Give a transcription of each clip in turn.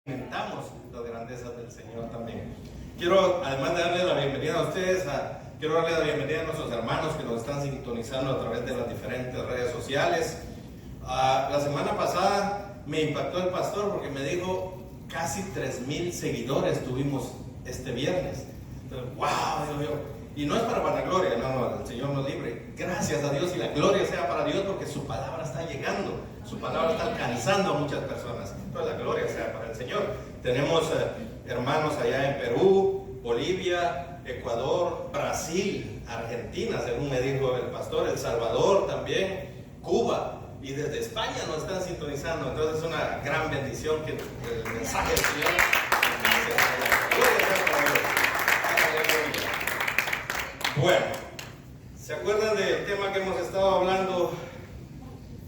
Experimentamos las grandezas del Señor también. Quiero, además de darle la bienvenida a ustedes, quiero darle la bienvenida a nuestros hermanos que nos están sintonizando a través de las diferentes redes sociales. La semana pasada me impactó el pastor porque me dijo casi 3,000 seguidores tuvimos este viernes. Entonces, wow, digo yo. Y no es para vanagloria, no, el Señor nos libre. Gracias a Dios y la gloria sea para Dios porque su palabra está llegando, su palabra está alcanzando a muchas personas. Entonces la gloria sea para el Señor. Tenemos hermanos allá en Perú, Bolivia, Ecuador, Brasil, Argentina, según me dijo el pastor, El Salvador también, Cuba. Y desde España nos están sintonizando. Entonces es una gran bendición que el mensaje del Señor. Gloria sea para Dios. Bueno, ¿se acuerdan del tema que hemos estado hablando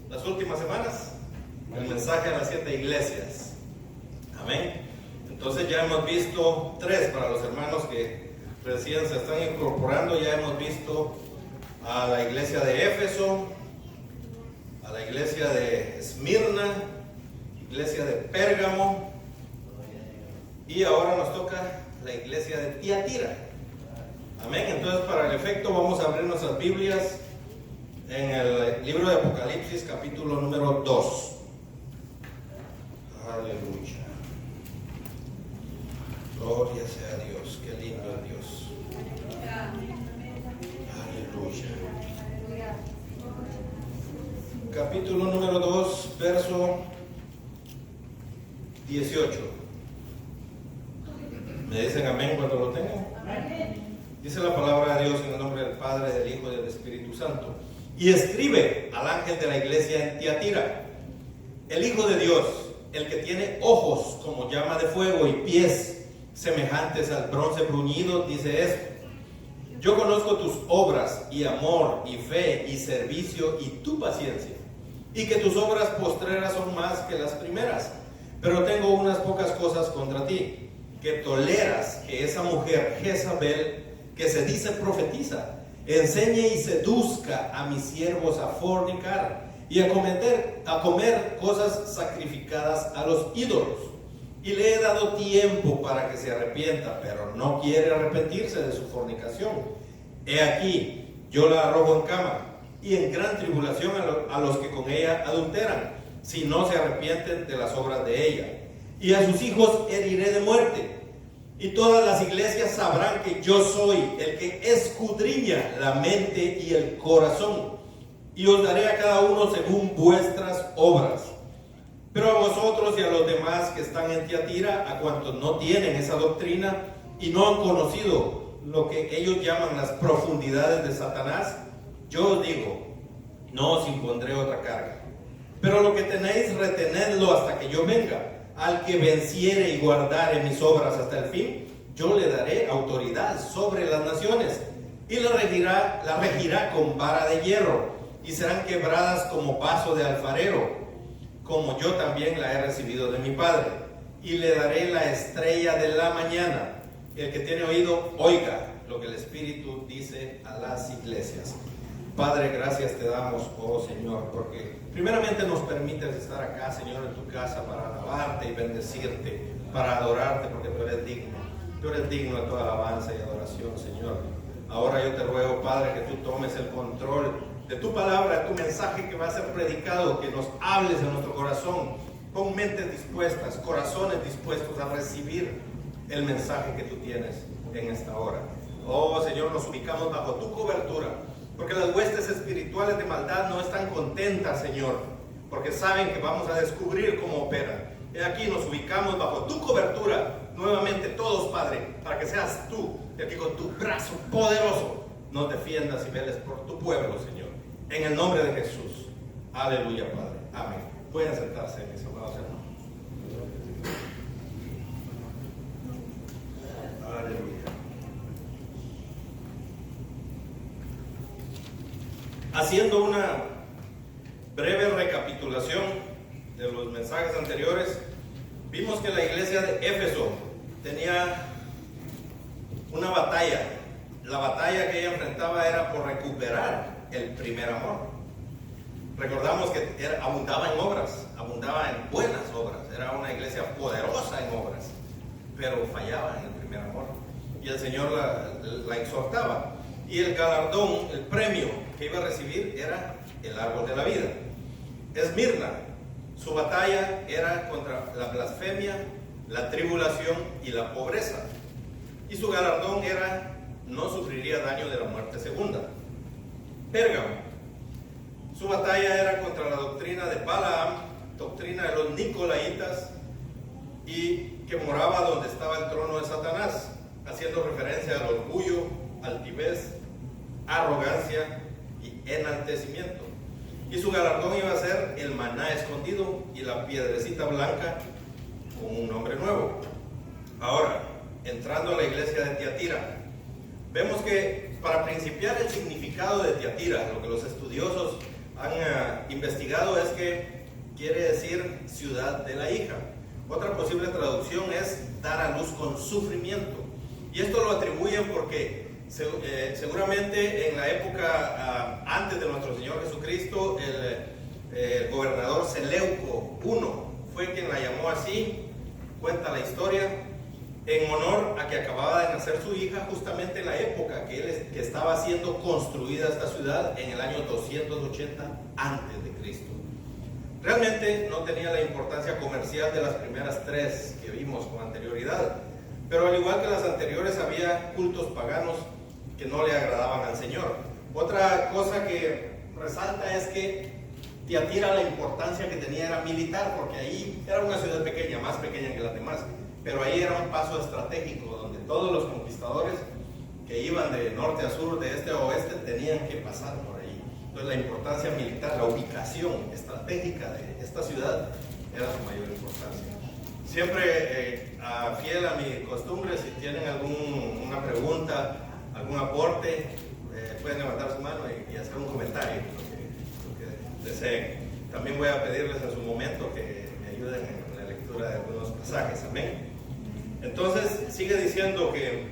las últimas semanas? El mensaje a las 7 iglesias. Amén. Entonces ya hemos visto 3 para los hermanos que recién se están incorporando. Ya hemos visto a la iglesia de Éfeso, a la iglesia de Esmirna, iglesia de Pérgamo, y ahora nos toca la iglesia de Tiatira. Amén. Entonces, para el efecto, vamos a abrir nuestras Biblias en el libro de Apocalipsis, capítulo número 2. Aleluya. Gloria sea a Dios. Qué lindo es Dios. Aleluya. Capítulo número 2, verso 18. ¿Me dicen amén cuando lo tengan? Amén. Dice la palabra de Dios en el nombre del Padre, del Hijo y del Espíritu Santo. Y escribe al ángel de la iglesia en Tiatira: el Hijo de Dios, el que tiene ojos como llama de fuego y pies semejantes al bronce bruñido, dice esto: yo conozco tus obras y amor y fe y servicio y tu paciencia, y que tus obras postreras son más que las primeras, pero tengo unas pocas cosas contra ti, que toleras que esa mujer Jezabel, que se dice profetiza, enseñe y seduzca a mis siervos a fornicar y a comer cosas sacrificadas a los ídolos. Y le he dado tiempo para que se arrepienta, pero no quiere arrepentirse de su fornicación. He aquí, yo la arrojo en cama y en gran tribulación a los que con ella adulteran, si no se arrepienten de las obras de ella. Y a sus hijos heriré de muerte. Y todas las iglesias sabrán que yo soy el que escudriña la mente y el corazón, y os daré a cada uno según vuestras obras. Pero a vosotros y a los demás que están en Tiatira, a cuantos no tienen esa doctrina y no han conocido lo que ellos llaman las profundidades de Satanás, yo os digo, no os impondré otra carga. Pero lo que tenéis, retenedlo hasta que yo venga. Al que venciere y guardare mis obras hasta el fin, yo le daré autoridad sobre las naciones, y la regirá con vara de hierro, y serán quebradas como vaso de alfarero, como yo también la he recibido de mi Padre. Y le daré la estrella de la mañana. El que tiene oído, oiga lo que el Espíritu dice a las iglesias. Padre, gracias te damos, oh Señor, porque primeramente nos permites estar acá, Señor, en tu casa para alabarte y bendecirte, para adorarte, porque tú eres digno. Tú eres digno de toda alabanza y adoración, Señor. Ahora yo te ruego, Padre, que tú tomes el control de tu palabra, de tu mensaje que va a ser predicado, que nos hables en nuestro corazón, con mentes dispuestas, corazones dispuestos a recibir el mensaje que tú tienes en esta hora. Oh Señor, nos ubicamos bajo tu cobertura, porque las huestes espirituales de maldad no están contentas, Señor, porque saben que vamos a descubrir cómo operan. Y aquí nos ubicamos bajo tu cobertura, nuevamente todos, Padre, para que seas tú el que con tu brazo poderoso nos defiendas y veles por tu pueblo, Señor. En el nombre de Jesús. Aleluya, Padre. Amén. Pueden sentarse, mis amados hermanos. Aleluya. Haciendo una breve recapitulación de los mensajes anteriores, vimos que la iglesia de Éfeso tenía una batalla. La batalla que ella enfrentaba era por recuperar el primer amor. Recordamos que abundaba en obras, abundaba en buenas obras, era una iglesia poderosa en fallaba en el primer amor. Y el Señor la exhortaba. Y el galardón, el premio que iba a recibir era el árbol de la vida. Esmirna, su batalla era contra la blasfemia, la tribulación y la pobreza. Y su galardón era: no sufriría daño de la muerte segunda. Pérgamo, su batalla era contra la doctrina de Balaam, doctrina de los nicolaitas, y que moraba donde estaba el trono de Satanás, haciendo referencia al orgullo, altivez, arrogancia y enaltecimiento. Y su galardón iba a ser el maná escondido y la piedrecita blanca con un nombre nuevo. Ahora, entrando a la iglesia de Tiatira, vemos que para principiar el significado de Tiatira, lo que los estudiosos han investigado es que quiere decir ciudad de la hija. Otra posible traducción es dar a luz con sufrimiento. Y esto lo atribuyen porque seguramente en la época antes de nuestro Señor Jesucristo, el gobernador Seleuco I fue quien la llamó así. Cuenta la historia en honor a que acababa de nacer su hija justamente en la época que estaba siendo construida esta ciudad, en el año 280 antes de Cristo. Realmente no tenía la importancia comercial de las primeras tres que vimos con anterioridad, pero al igual que las anteriores había cultos paganos que no le agradaban al Señor. Otra cosa que resalta es que Tiatira, la importancia que tenía era militar, porque ahí era una ciudad pequeña, más pequeña que las demás, pero ahí era un paso estratégico donde todos los conquistadores que iban de norte a sur, de este a oeste, tenían que pasar por ahí. Entonces la importancia militar, la ubicación estratégica de esta ciudad era su mayor importancia. Siempre fiel a mi costumbre, si tienen alguna pregunta, algún aporte, pueden levantar su mano y hacer un comentario, lo que deseen. También voy a pedirles en su momento que me ayuden en la lectura de algunos pasajes. Amén. Entonces sigue diciendo que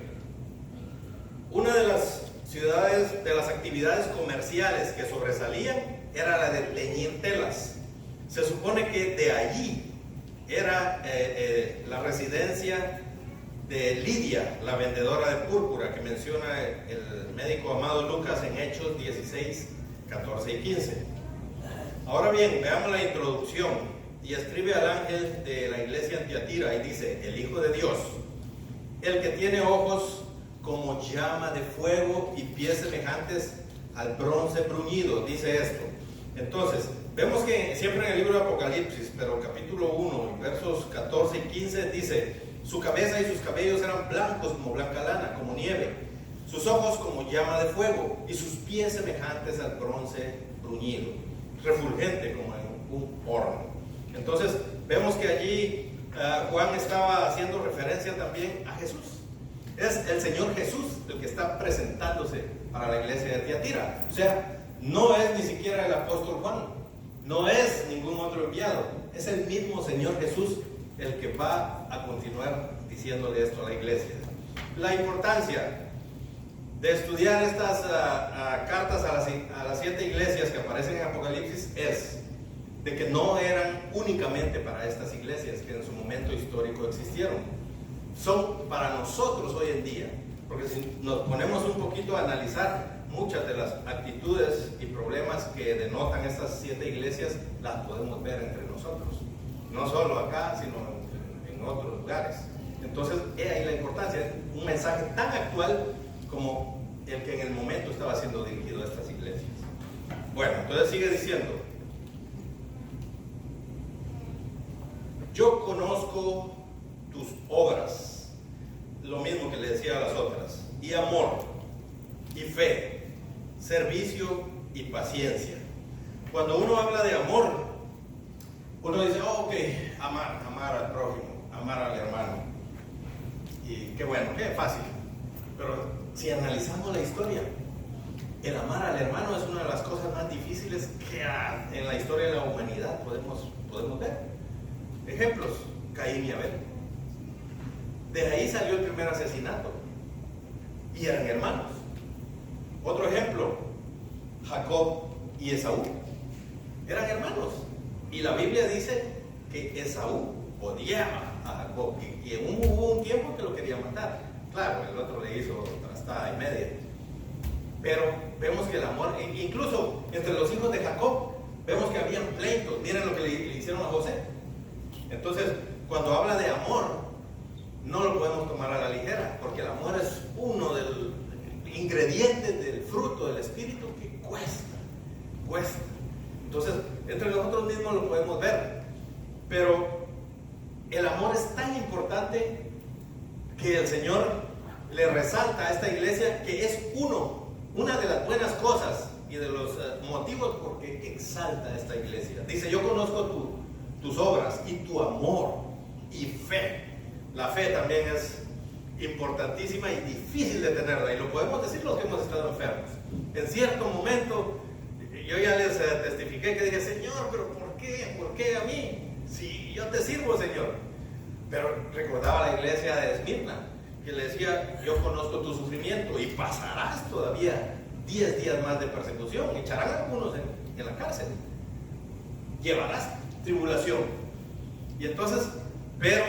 una de las ciudades, de las actividades comerciales que sobresalían, era la de teñir telas. Se supone que de allí era la residencia de Lidia, la vendedora de púrpura, que menciona el médico amado Lucas en Hechos 16, 14 y 15. Ahora bien, veamos la introducción. Y escribe al ángel de la iglesia en Tiatira y dice: el Hijo de Dios, el que tiene ojos como llama de fuego y pies semejantes al bronce bruñido, dice esto. Entonces, vemos que siempre en el libro de Apocalipsis, pero capítulo 1, versos 14 y 15, dice: su cabeza y sus cabellos eran blancos como blanca lana, como nieve, sus ojos como llama de fuego y sus pies semejantes al bronce bruñido, refulgente como en un horno. Entonces, vemos que allí Juan estaba haciendo referencia también a Jesús. Es el Señor Jesús el que está presentándose para la iglesia de Tiatira. O sea, no es ni siquiera el apóstol Juan, no es ningún otro enviado, es el mismo Señor Jesús el que va a continuar diciéndole esto a la iglesia. La importancia de estudiar estas cartas a las 7 iglesias que aparecen en Apocalipsis es de que no eran únicamente para estas iglesias que en su momento histórico existieron. Son para nosotros hoy en día, porque si nos ponemos un poquito a analizar, muchas de las actitudes y problemas que denotan estas 7 iglesias las podemos ver entre nosotros, no solo acá, sino en otros lugares. Entonces, ahí la importancia, un mensaje tan actual como el que en el momento estaba siendo dirigido a estas iglesias. Bueno, entonces sigue diciendo: yo conozco tus obras, lo mismo que le decía a las otras, y amor, y fe, servicio y paciencia. Cuando uno habla de amor, uno dice: oh, ok, amar al prójimo, amar al hermano. Y qué bueno, qué fácil. Pero si analizamos la historia, el amar al hermano es una de las cosas más difíciles que en la historia de la humanidad podemos ver. Ejemplos: Caín y Abel. De ahí salió el primer asesinato. Y eran hermanos. Otro ejemplo: Jacob y Esaú. Eran hermanos. Y la Biblia dice que Esaú odiaba a Jacob y hubo un tiempo que lo quería matar. Claro, el otro le hizo trastada y media. Pero vemos que el amor, incluso entre los hijos de Jacob, vemos que habían pleitos. Miren lo que le hicieron a José. Entonces, cuando habla de amor, no lo podemos tomar a la ligera, porque el amor es uno de los ingredientes del fruto del Espíritu que cuesta. Entonces, entre nosotros mismos lo podemos ver. Pero el amor es tan importante que el Señor le resalta a esta iglesia que es una de las buenas cosas y de los motivos por que exalta a esta iglesia. Dice, yo conozco tus obras y tu amor y fe. La fe también es importantísima y difícil de tenerla, y lo podemos decir los que hemos estado enfermos. En cierto momento, yo ya les testifiqué que dije, Señor, pero ¿por qué? ¿Por qué a mí? Si yo te sirvo, Señor. Pero recordaba la iglesia de Esmirna, que le decía, yo conozco tu sufrimiento y pasarás todavía 10 días más de persecución, echarán a algunos en la cárcel, llevarás tribulación. Y entonces, pero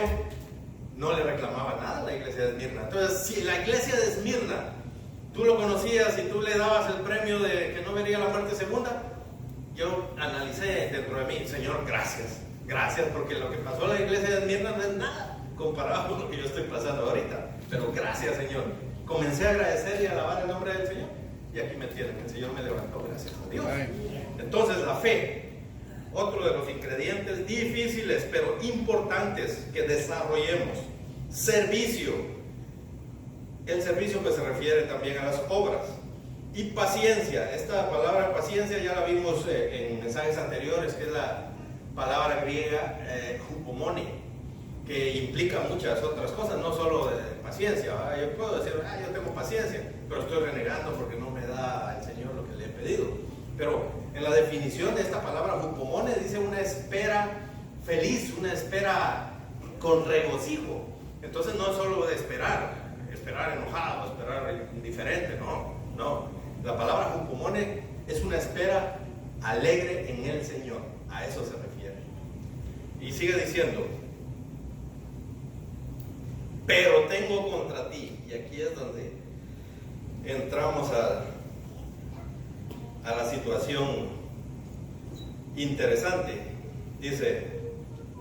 no le reclamaba nada a la iglesia de Esmirna. Entonces, si la iglesia de Esmirna, tú lo conocías y tú le dabas el premio de que no vería la muerte segunda, yo analicé dentro de mí, Señor, gracias, porque lo que pasó a la iglesia de Esmirna no es nada comparado con lo que yo estoy pasando ahorita. Pero gracias, Señor. Comencé a agradecer y a alabar el nombre del Señor, y aquí me tienen, el Señor me levantó, gracias a Dios. Entonces, la fe, otro de los ingredientes difíciles pero importantes que desarrollemos. Servicio. El servicio que se refiere también a las obras. Y paciencia. Esta palabra paciencia ya la vimos en mensajes anteriores, que es la palabra griega hupomone, que implica muchas otras cosas, no solo de paciencia. Yo puedo decir, yo tengo paciencia, pero estoy renegando porque no me da al Señor lo que le he pedido. Pero en la definición de esta palabra hupomone dice una espera feliz, una espera con regocijo. Entonces no es solo de esperar enojado, esperar indiferente, no. La palabra hupomone es una espera alegre en el Señor, a eso se refiere. Y sigue diciendo, pero tengo contra ti, y aquí es donde entramos a la situación interesante. Dice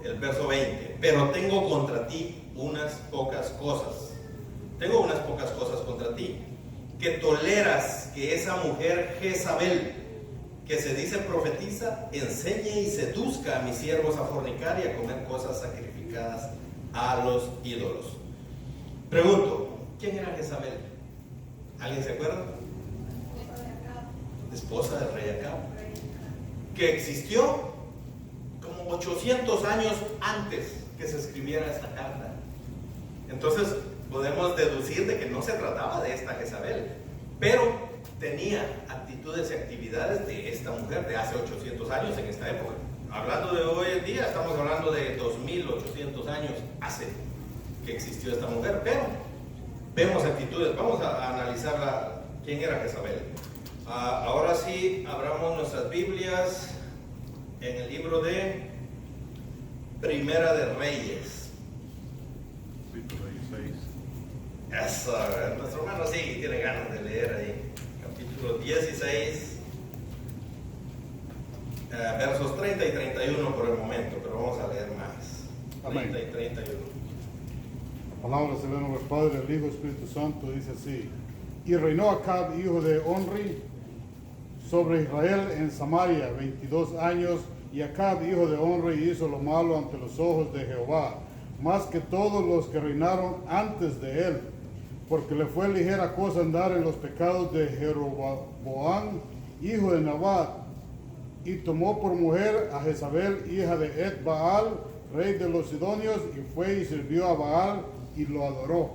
el verso 20, pero tengo contra ti unas pocas cosas. Tengo unas pocas cosas contra ti, que toleras que esa mujer Jezabel, que se dice profetiza, enseñe y seduzca a mis siervos a fornicar y a comer cosas sacrificadas a los ídolos. Pregunto, ¿quién era Jezabel? ¿Alguien se acuerda? Esposa del rey Acab, que existió como 800 años antes que se escribiera esta carta. Entonces podemos deducir de que no se trataba de esta Jezabel, pero tenía actitudes y actividades de esta mujer de hace 800 años en esta época. Hablando de hoy en día, estamos hablando de 2800 años hace que existió esta mujer, pero vemos actitudes. Vamos a analizarla, quién era Jezabel. Ahora sí, abramos nuestras Biblias en el libro de Primera de Reyes. Eso, nuestro hermano sí tiene ganas de leer ahí. Capítulo 16, versos 30 y 31 por el momento, pero vamos a leer más. 30 y 31. La palabra se ve en el Padre, el Hijo, Espíritu Santo, dice así. Y reinó Acab, hijo de Onri, sobre Israel en Samaria 22 años, y Acab, hijo de Onri, hizo lo malo ante los ojos de Jehová, más que todos los que reinaron antes de él, porque le fue ligera cosa andar en los pecados de Jeroboam, hijo de Nabat, y tomó por mujer a Jezabel, hija de Et-Baal, rey de los Sidonios, y fue y sirvió a Baal y lo adoró.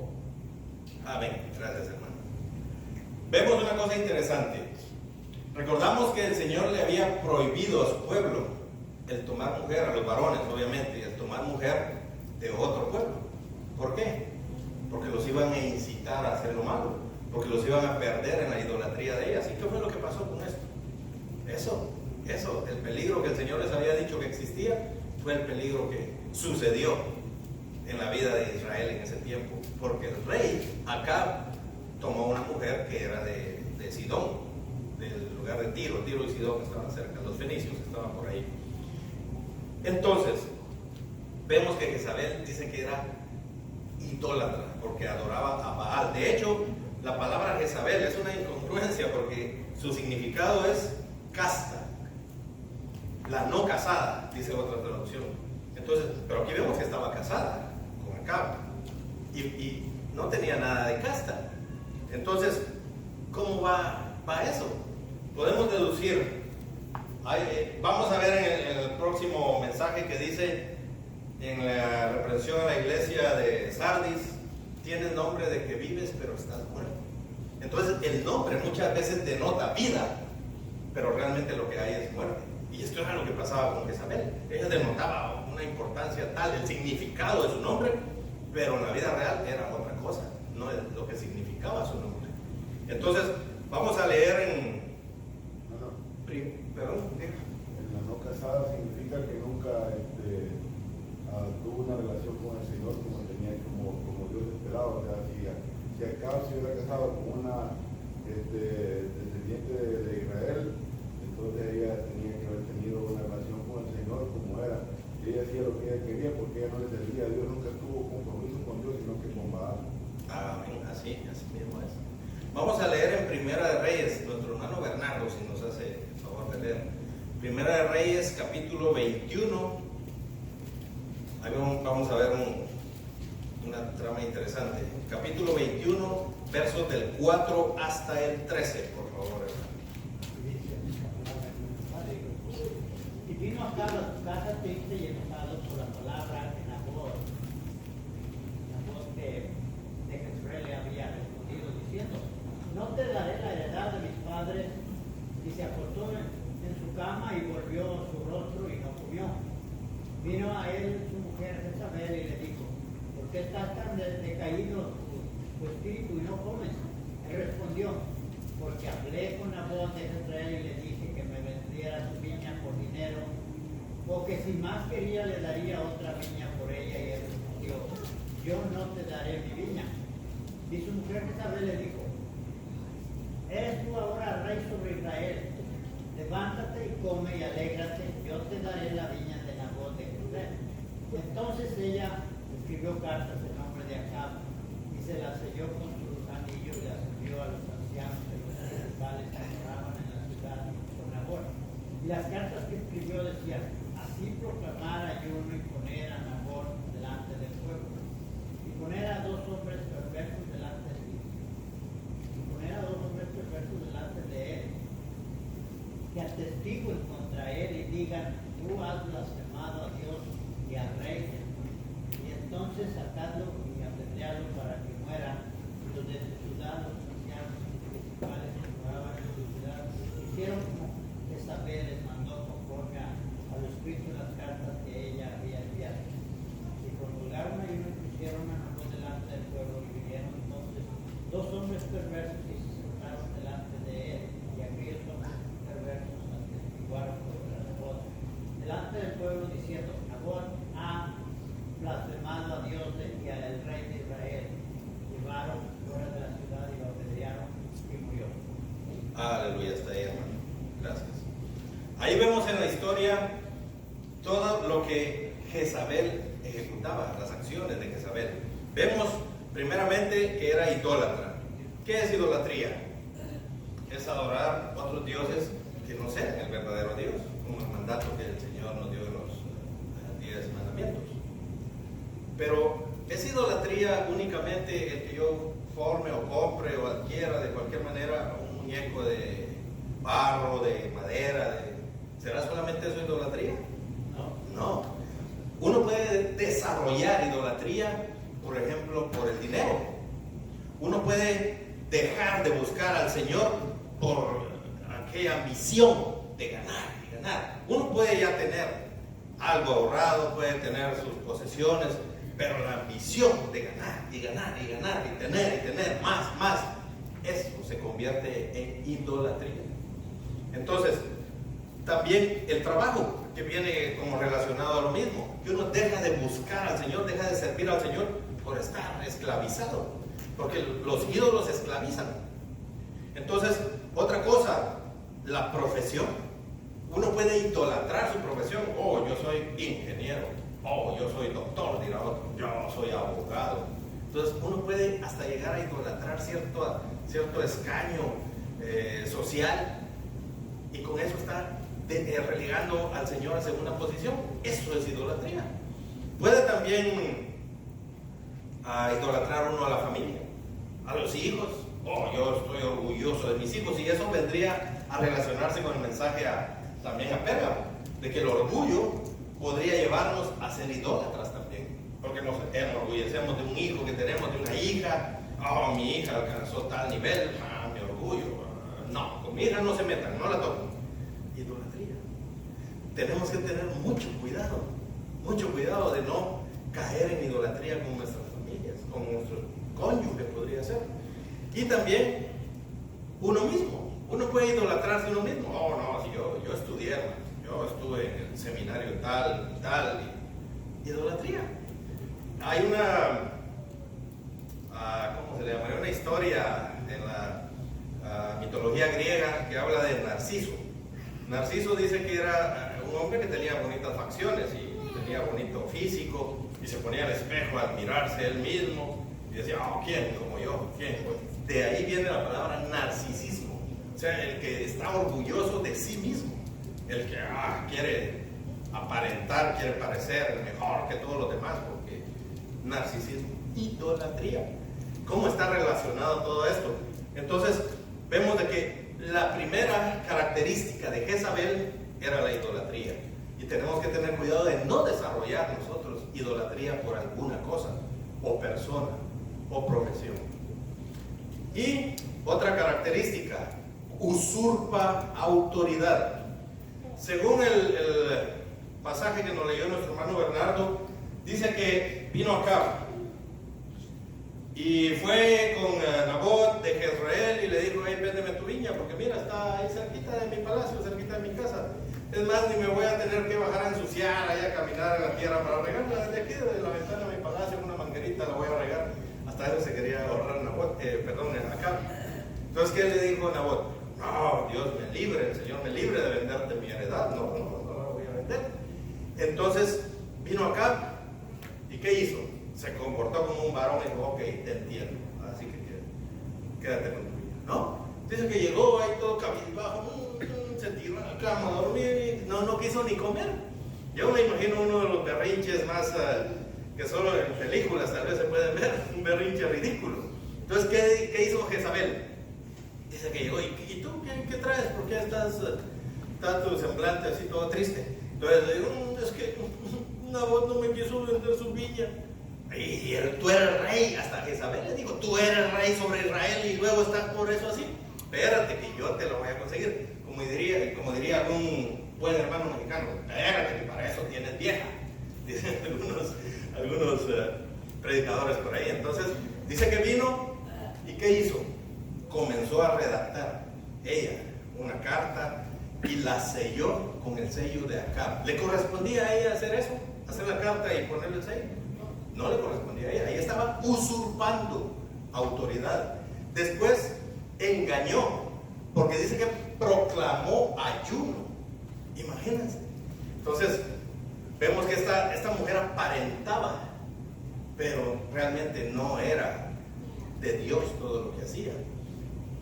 Amén. Gracias, hermano. Vemos una cosa interesante. Recordamos que el Señor le había prohibido a su pueblo el tomar mujer, a los varones obviamente, y el tomar mujer de otro pueblo. ¿Por qué? Porque los iban a incitar a hacer lo malo, porque los iban a perder en la idolatría de ellas. ¿Y qué fue lo que pasó con esto? Eso, el peligro que el Señor les había dicho que existía, fue el peligro que sucedió en la vida de Israel en ese tiempo, porque el rey Acab tomó una mujer que era de Sidón, del lugar de Tiro. Tiro y Sidón estaban cerca, los fenicios estaban por ahí. Entonces, vemos que Jezabel dice que era idólatra, porque adoraba a Baal. De hecho, la palabra Jezabel es una incongruencia, porque su significado es casta, la no casada, dice otra traducción. Entonces, pero aquí vemos que estaba casada con Acab y no tenía nada de casta. Entonces, ¿cómo va eso? Podemos deducir. Vamos a ver en el próximo mensaje que dice en la reprensión a la iglesia de Sardis: tienes nombre de que vives, pero estás muerto. Entonces, el nombre muchas veces denota vida, pero realmente lo que hay es muerte. Y esto era lo que pasaba con Jezabel. Ella denotaba una importancia tal, el significado de su nombre, pero en la vida real era otra cosa, no es lo que significaba su nombre. Entonces, vamos a leer en... Perdón. En la no casada significa que nunca tuvo una relación con el Señor como Dios esperaba. O sea, si Acab se hubiera casado con una descendiente de Israel, entonces ella tenía que haber tenido una relación con el Señor como era. Ella hacía lo que ella quería porque ella no le servía a Dios, nunca tuvo compromiso con Dios, sino que con Baal. Amén, así mismo es. Vamos a leer en Primera de Reyes, nuestro hermano Bernardo, si nos hace el favor de leer. Primera de Reyes, capítulo 21. Ahí vamos a ver una trama interesante. Capítulo 21, versos del 4 hasta el 13, por favor, hermano. Y vino acá a su casa triste y enojado por la palabra que Nabot de Jezreel le había respondido, diciendo: no te daré la heredad de mis padres. Y se acostó en su cama y volvió su rostro y no comió. Vino a él su mujer Jezabel y le dijo: ¿por qué estás tan decaído tu espíritu y no comes? Él respondió: porque hablé con Nabot de Jezreel y le dije que me vendiera su viña por dinero, o que si más quería le daría otra viña por ella. Y él respondió: yo no te daré mi viña. Y su mujer Jezabel le dijo: ¿eres tú ahora rey sobre Israel? Levántate y come y alégrate, yo te daré la viña de Nabot de Jezreel. Entonces ella escribió cartas en nombre de Acab y se las selló con sus anillos y las envió a los ancianos de los principales que moraban en la ciudad con Nabot. Y las cartas que escribió decían: así proclamar ayuno y poner a Nabot delante del pueblo, y poner a dos hombres perversos delante de él, que atestiguen contra él y digan: tú has blasfemado a Dios y al rey. Y entonces sacadlo y apedreadlo para que muera. Y los de su ciudad, los ancianos principales que moraban en su ciudad, hicieron como Jezabel les mandó, conforme a lo escrito en las cartas que ella había enviado. Y promulgaron ayuno y pusieron a Nabot delante del pueblo. Y vinieron entonces dos hombres perversos y se sentaron delante de él. Y aquellos hombres perversos atestiguaron contra Nabot delante del pueblo, diciendo: Nabot ha blasfemado a Dios y al rey de Israel. Llevaron fuera de la ciudad y lo apedrearon y murió. Aleluya, está ahí, hermano. Gracias. Ahí vemos en la historia todo lo que Jezabel ejecutaba, las acciones de Jezabel. Vemos primeramente que era idólatra. ¿Qué es idolatría? Es adorar otros dioses que no sean el verdadero Dios, como el mandato que el Señor nos dio en los 10 mandamientos. Pero es idolatría únicamente el que yo forme o compre o adquiera de cualquier manera un muñeco de barro, de madera. ¿Será solamente eso idolatría? No. Uno puede desarrollar idolatría, por ejemplo, por el dinero. Uno puede dejar de buscar al Señor por aquella ambición de ganar y ganar. Uno puede ya tener algo ahorrado, puede tener sus posesiones, pero la ambición de ganar y ganar y ganar y tener más, eso se convierte en idolatría. Entonces, también el trabajo. que viene como relacionado a lo mismo, que uno deja de buscar al Señor, deja de servir al Señor por estar esclavizado, porque los ídolos esclavizan. Entonces, otra cosa, la profesión. Uno puede idolatrar su profesión. Oh, yo soy ingeniero. Oh, yo soy doctor, dirá otro. Yo soy abogado. Entonces, uno puede hasta llegar a idolatrar cierto escaño social, y con eso está relegando al Señor a segunda posición. Eso es idolatría. Puede también idolatrar uno a la familia, a los hijos. Oh, yo estoy orgulloso de mis hijos, y eso vendría a relacionarse con el mensaje también a Pérgamo, de que el orgullo podría llevarnos a ser idólatras también, porque nos enorgullecemos de un hijo que tenemos, de una hija. Oh, mi hija alcanzó tal nivel, mi orgullo. No, con mi hija no se metan, no la toquen. Idolatría. Tenemos que tener mucho cuidado de no caer en idolatría con nuestras familias, con nuestro cónyuge, podría ser. Y también uno mismo. Uno puede idolatrarse a uno mismo. Oh, no, si yo estudié, yo estuve en el seminario tal. Idolatría. Hay una, ¿cómo se le llama? Una historia en la mitología griega que habla de Narciso. Narciso dice que era un hombre que tenía bonitas facciones y tenía bonito físico, y se ponía al espejo a admirarse él mismo y decía, oh, ¿quién como yo? ¿Quién? Pues de ahí viene la palabra narcisismo. O sea, el que está orgulloso de sí mismo, el que quiere aparentar, quiere parecer mejor que todos los demás, porque narcisismo, idolatría. ¿Cómo está relacionado todo esto? Entonces, vemos de que la primera característica de Jezabel era la idolatría, y tenemos que tener cuidado de no desarrollar nosotros idolatría por alguna cosa, o persona, o profesión. Y otra característica, usurpa autoridad. Según el pasaje que nos leyó nuestro hermano Bernardo, dice que vino acá y fue con Nabot de Jezreel y le dijo, hey, véndeme tu viña, porque mira, está ahí cerquita de mi palacio, cerquita de mi casa. Es más, ni me voy a tener que bajar a ensuciar, allá a caminar en la tierra para regarla. Desde aquí, desde la ventana de mi palacio, con una manguerita la voy a regar. Hasta eso se quería ahorrar Nabot, acá. Entonces, ¿qué le dijo Nabot? No, Dios me libre, el Señor me libre de venderte mi heredad. No la voy a vender. Entonces, vino acá, ¿y qué hizo? Se comportó como un varón y dijo, ok, te entiendo, así que quédate con tu vida, ¿no? Dice que llegó ahí todo cabizbajo, se tiró a la cama a dormir, y no quiso ni comer. Yo me imagino uno de los berrinches más que solo en películas tal vez se pueden ver, un berrinche ridículo. Entonces, ¿qué hizo Jezabel? Dice que llegó, ¿y tú qué traes? ¿Por qué está tu semblante así todo triste? Entonces le digo, es que Nabot no me quiso vender su viña. Y tú eres rey, hasta Jezabel le digo, tú eres rey sobre Israel y luego estás por eso así. Espérate que yo te lo voy a conseguir. Como diría algún buen hermano mexicano, espérate que para eso tienes vieja. Dicen algunos predicadores por ahí. Entonces, dice que vino y ¿qué hizo? Comenzó a redactar ella una carta y la selló con el sello de Acab. ¿Le correspondía a ella hacer eso? ¿Hacer la carta y ponerle el sello? No le correspondía a ella. Ella estaba usurpando autoridad. Después engañó, porque dice que proclamó ayuno. Imagínense. Entonces, vemos que esta mujer aparentaba, pero realmente no era de Dios todo lo que hacía.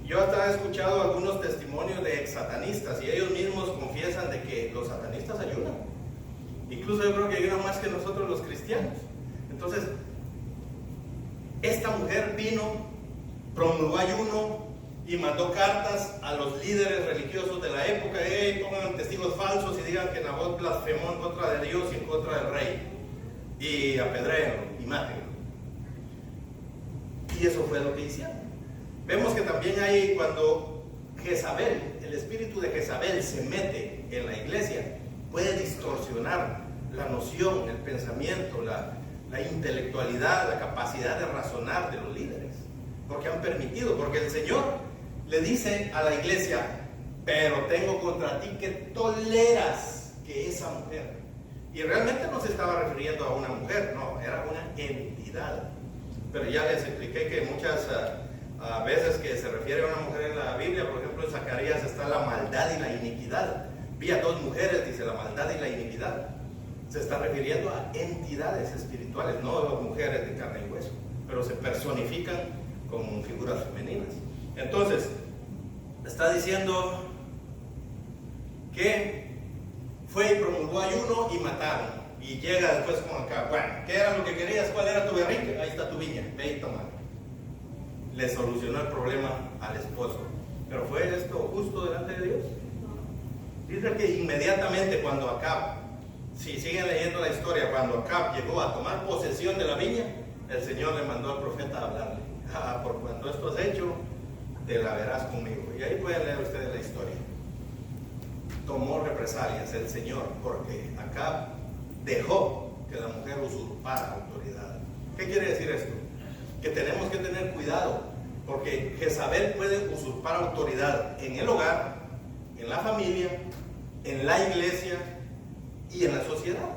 Yo hasta he escuchado algunos testimonios de ex satanistas y ellos mismos confiesan de que los satanistas ayudan. Incluso yo creo que ayudan más que nosotros los cristianos. Entonces, esta mujer vino, promulgó ayuno y mandó cartas a los líderes religiosos de la época. Pongan testigos falsos y digan que Nabot blasfemó en contra de Dios y en contra del rey. Y apedréenlo y mátenlo. Y eso fue lo que hicieron. Vemos que también hay cuando Jezabel, el espíritu de Jezabel se mete en la iglesia, puede distorsionar la noción, el pensamiento, la intelectualidad, la capacidad de razonar de los líderes, porque han permitido, porque el Señor le dice a la iglesia, pero tengo contra ti que toleras que esa mujer. Y realmente no se estaba refiriendo a una mujer, no, era una entidad. Pero ya les expliqué que muchas veces que se refiere a una mujer en la Biblia, por ejemplo en Zacarías está la maldad y la iniquidad. Vi a dos mujeres, dice, la maldad y la iniquidad. Se está refiriendo a entidades espirituales, no a mujeres de carne y hueso, pero se personifican como figuras femeninas. Entonces, está diciendo que fue y promulgó ayuno y mataron. Y llega después con acá, bueno, ¿qué era lo que querías? ¿Cuál era tu berrinche? Ahí está tu viña, ve y toma. Le solucionó el problema al esposo. ¿Pero fue esto justo delante de Dios? Dice que inmediatamente cuando Acab, si siguen leyendo la historia, cuando Acab llegó a tomar posesión de la viña, el Señor le mandó al profeta a hablarle. Por cuando esto has hecho, te la verás conmigo. Y ahí pueden leer ustedes la historia. Tomó represalias el Señor porque Acab dejó que la mujer usurpara autoridad. ¿Qué quiere decir esto? Que tenemos que tener cuidado porque Jezabel puede usurpar autoridad en el hogar, en la familia, en la iglesia y en la sociedad.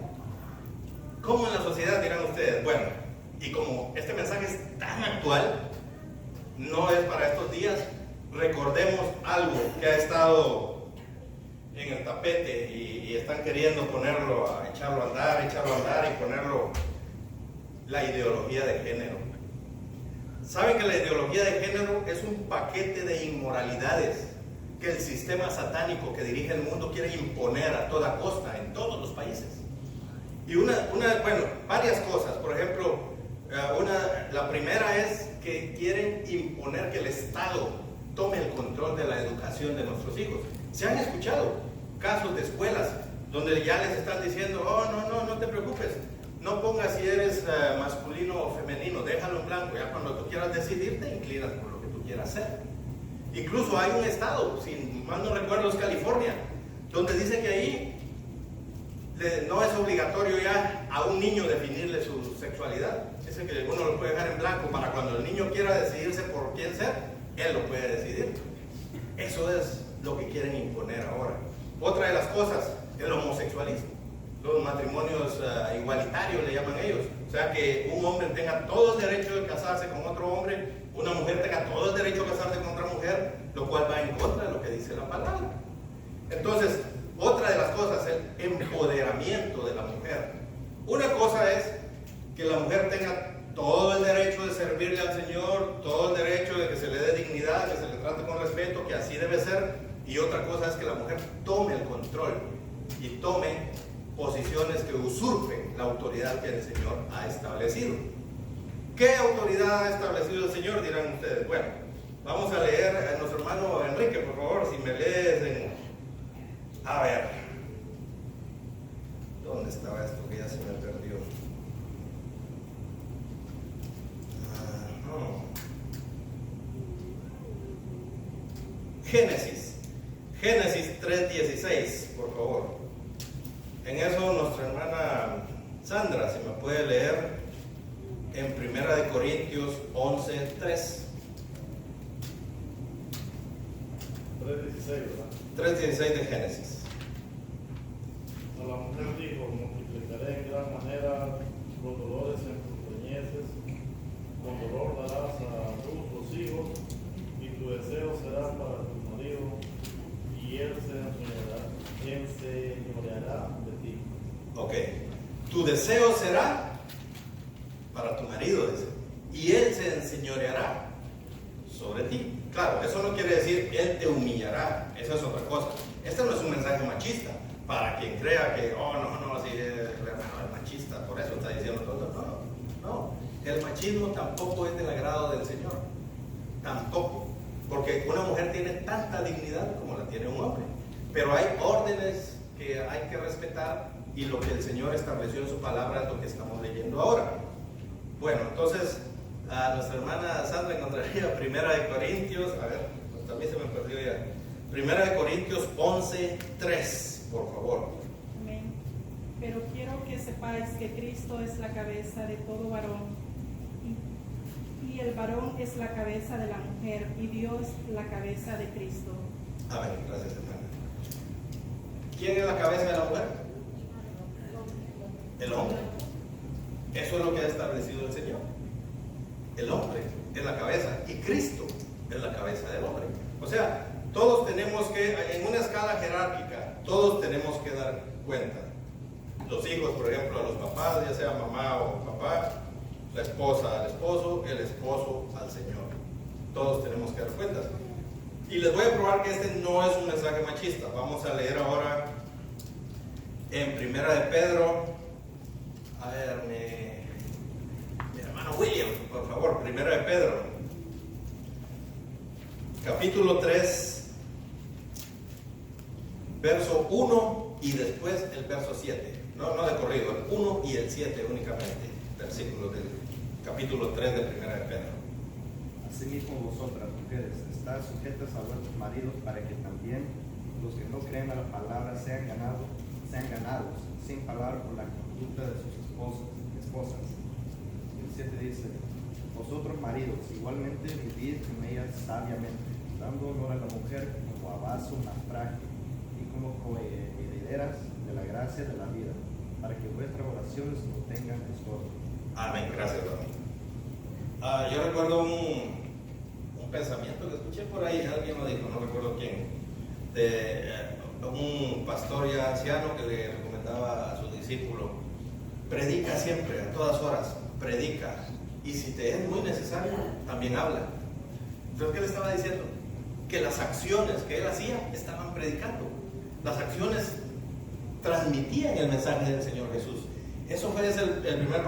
¿Cómo en la sociedad dirán ustedes? Bueno, y como este mensaje es tan actual, no es para estos días, recordemos algo que ha estado en el tapete y están queriendo ponerlo, echarlo a andar y ponerlo, la ideología de género. ¿Saben que la ideología de género es un paquete de inmoralidades que el sistema satánico que dirige el mundo quiere imponer a toda costa en todos los países? Y varias cosas. Por ejemplo, la primera es que quieren imponer que el Estado tome el control de la educación de nuestros hijos. Se han escuchado casos de escuelas donde ya les están diciendo, no te preocupes, no pongas si eres masculino o femenino, déjalo en blanco, ya cuando tú quieras decidir te inclinas por lo que tú quieras hacer. Incluso hay un estado, si mal no recuerdo es California, donde dice que ahí no es obligatorio ya a un niño definirle su sexualidad. Dice que uno lo puede dejar en blanco para cuando el niño quiera decidirse por quién ser, él lo puede decidir. Eso es lo que quieren imponer ahora. Otra de las cosas, el homosexualismo. Los matrimonios igualitarios le llaman ellos. O sea, que un hombre tenga todo el derecho de casarse con otro hombre, una mujer tenga todo el derecho de casarse con otra mujer, lo cual va en contra de lo que dice la palabra. Entonces, otra de las cosas, el empoderamiento de la mujer. Una cosa es que la mujer tenga todo el derecho de servirle al Señor, todo el derecho de que se le dé dignidad, que se le trate con respeto, que así debe ser. Y otra cosa es que la mujer tome el control y tome posiciones que usurpen la autoridad que el Señor ha establecido. ¿Qué autoridad ha establecido el Señor? Dirán ustedes. Bueno, vamos a leer a nuestro hermano Enrique, por favor, si me lees a ver, ¿dónde estaba esto que ya se me perdió? Génesis 3:16, por favor. En eso nuestra hermana Sandra, si me puede leer en 1 Corintios 11:3. 3:16, ¿verdad? 3:16 de Génesis. A la mujer dijo, multiplicaré en gran manera los dolores en tus preñeces, con dolor darás a luz los hijos, y tu deseo será para tu marido, y él se enseñoreará de ti. Ok, tu deseo será para tu marido, dice, y él se enseñoreará sobre ti. Claro, eso no quiere decir él te humillará, eso es otra cosa. Este no es un mensaje machista, para quien crea que, así es machista, por eso está diciendo todo. No, el machismo tampoco es del agrado del Señor, tampoco, porque una mujer tiene tanta dignidad como la tiene un hombre, pero hay órdenes que hay que respetar y lo que el Señor estableció en su palabra es lo que estamos leyendo ahora. Bueno, entonces a nuestra hermana Sandra encontraría 1 Corintios, a ver, también se me perdió ya, 1 Corintios 11:3, por favor. Amén. Pero quiero que sepáis que Cristo es la cabeza de todo varón, y el varón es la cabeza de la mujer, y Dios la cabeza de Cristo. Amén, gracias hermana. ¿Quién es la cabeza de la mujer? El hombre. Eso es lo que ha establecido el Señor. El hombre es la cabeza y Cristo es la cabeza del hombre. O sea, todos tenemos que, en una escala jerárquica, todos tenemos que dar cuenta. Los hijos, por ejemplo, a los papás, ya sea mamá o papá, la esposa al esposo, el esposo al Señor. Todos tenemos que dar cuentas. Y les voy a probar que este no es un mensaje machista. Vamos a leer ahora en Primera de Pedro. A ver, mi hermano William, por favor, Primera de Pedro, capítulo 3, verso 1 y después el verso 7. No de corrido, el 1 y el 7 únicamente, versículos del capítulo 3 de Primera de Pedro. Asimismo vosotras, mujeres, estad sujetas a vuestros maridos para que también los que no creen a la palabra sean ganados sin palabra por la conducta de sus esposas. El 7 dice: vosotros maridos, igualmente vivid con ellas sabiamente, dando honor a la mujer como a vaso más frágil y como coherederas de la gracia de la vida, para que vuestras oraciones no tengan estorbo. Amén, gracias, hermano. Yo recuerdo un pensamiento que escuché por ahí, alguien lo dijo, no recuerdo quién, de un pastor ya anciano que le recomendaba a su discípulo: predica siempre, a todas horas, predica, y si te es muy necesario, también habla. Entonces, ¿qué le estaba diciendo? Que las acciones que él hacía estaban predicando. Las acciones transmitían el mensaje del Señor Jesús. Eso fue el primer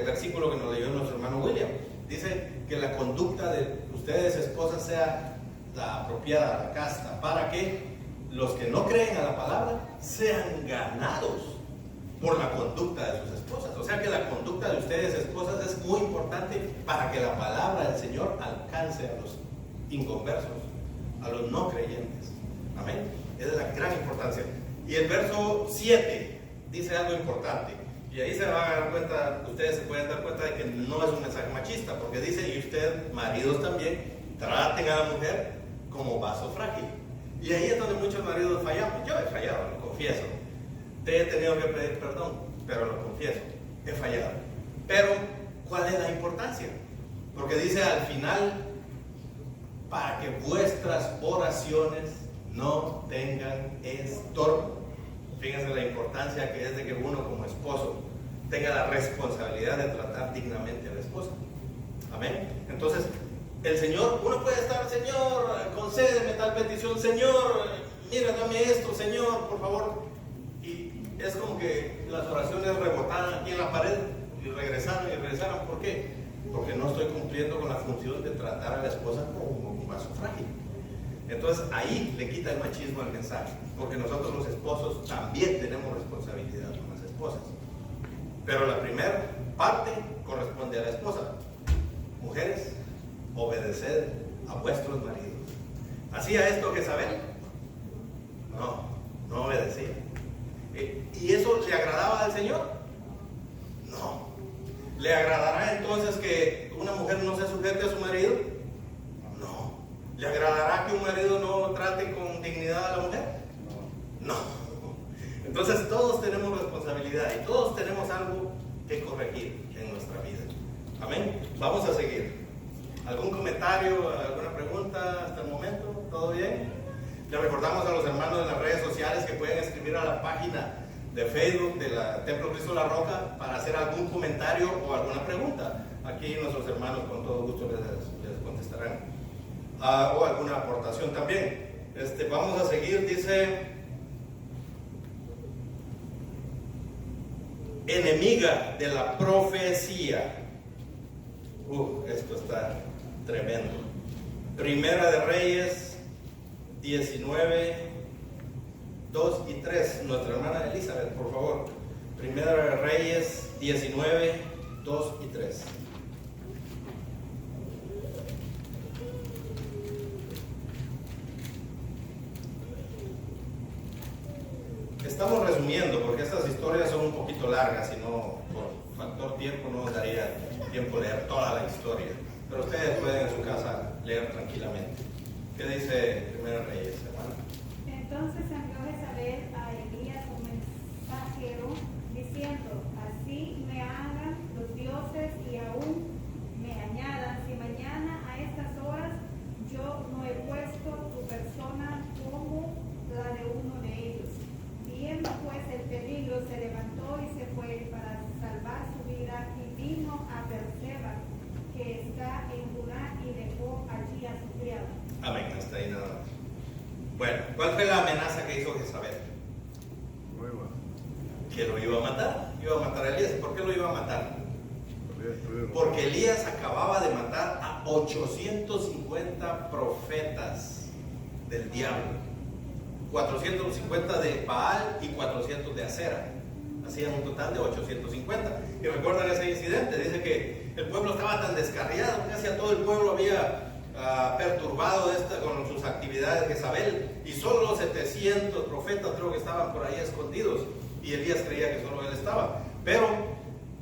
versículo que nos leyó nuestro hermano William. Dice que la conducta de ustedes, esposas, sea la apropiada, la casta, para que los que no creen a la palabra sean ganados por la conducta de sus esposas. O sea que la conducta de ustedes, esposas, es muy importante para que la palabra del Señor alcance a los inconversos, a los no creyentes. Amén. Esa es la gran importancia. Y el verso 7 dice algo importante. Y ahí se van a dar cuenta, ustedes se pueden dar cuenta de que no es un mensaje machista, porque dice: y ustedes, maridos, también traten a la mujer como vaso frágil. Y ahí es donde muchos maridos fallamos. Yo he fallado, lo confieso. Te he tenido que pedir perdón, pero lo confieso, he fallado. Pero, ¿cuál es la importancia? Porque dice al final: para que vuestras oraciones no tengan estorbo. Fíjense la importancia que es de que uno como esposo tenga la responsabilidad de tratar dignamente a la esposa. Amén. Entonces, el Señor, uno puede estar: Señor, concédeme tal petición, Señor, mira, dame esto, Señor, por favor. Y es como que las oraciones rebotaran aquí en la pared y regresaron y regresaron. ¿Por qué? Porque no estoy cumpliendo con la función de tratar a la esposa como un vaso frágil. Entonces ahí le quita el machismo al mensaje, porque nosotros los esposos también tenemos responsabilidad con las esposas. Pero la primera parte corresponde a la esposa. Mujeres, obedeced a vuestros maridos. ¿Hacía esto Jezabel? No obedecía. ¿Y eso le agradaba al Señor? No. ¿Le agradará entonces que una mujer no se sujete a su marido? No. ¿Le agradará que un marido no trate con dignidad a la mujer? No. Entonces todos tenemos responsabilidad y todos tenemos algo que corregir en nuestra vida. Amén. Vamos a seguir. ¿Algún comentario, alguna pregunta hasta el momento? ¿Todo bien? Le recordamos a los hermanos de las redes sociales que pueden escribir a la página de Facebook de la Templo Cristo La Roca para hacer algún comentario o alguna pregunta. Aquí nuestros hermanos con todo gusto les contestarán. O alguna aportación también. Vamos a seguir, dice: enemiga de la profecía. Esto está tremendo. Primera de Reyes 19, 2 y 3. Nuestra hermana Elizabeth, por favor. Primera de Reyes 19, 2 y 3. Estamos resumiendo porque estas historias son un poquito largas y no, por factor tiempo, no nos daría tiempo de leer toda la historia. Pero ustedes pueden en su casa leer tranquilamente. ¿Qué dice Primera Reyes, hermano? Entonces envió Jezabel a Elías tierra que está en Judá y dejó allí a su criado. Amén, hasta ahí nada más. Bueno, ¿cuál fue la amenaza que hizo Jezabel? Nueva. Que lo iba a matar. Iba a matar a Elías. ¿Por qué lo iba a matar? Porque Elías acababa de matar a 850 profetas del diablo. 450 de Baal y 400 de Acera. Hacían un total de 850. Y recuerdan ese incidente. Dice que el pueblo estaba tan descarriado, casi a todo el pueblo había perturbado con sus actividades Jezabel, y solo 700 profetas creo que estaban por ahí escondidos, y Elías creía que solo él estaba. Pero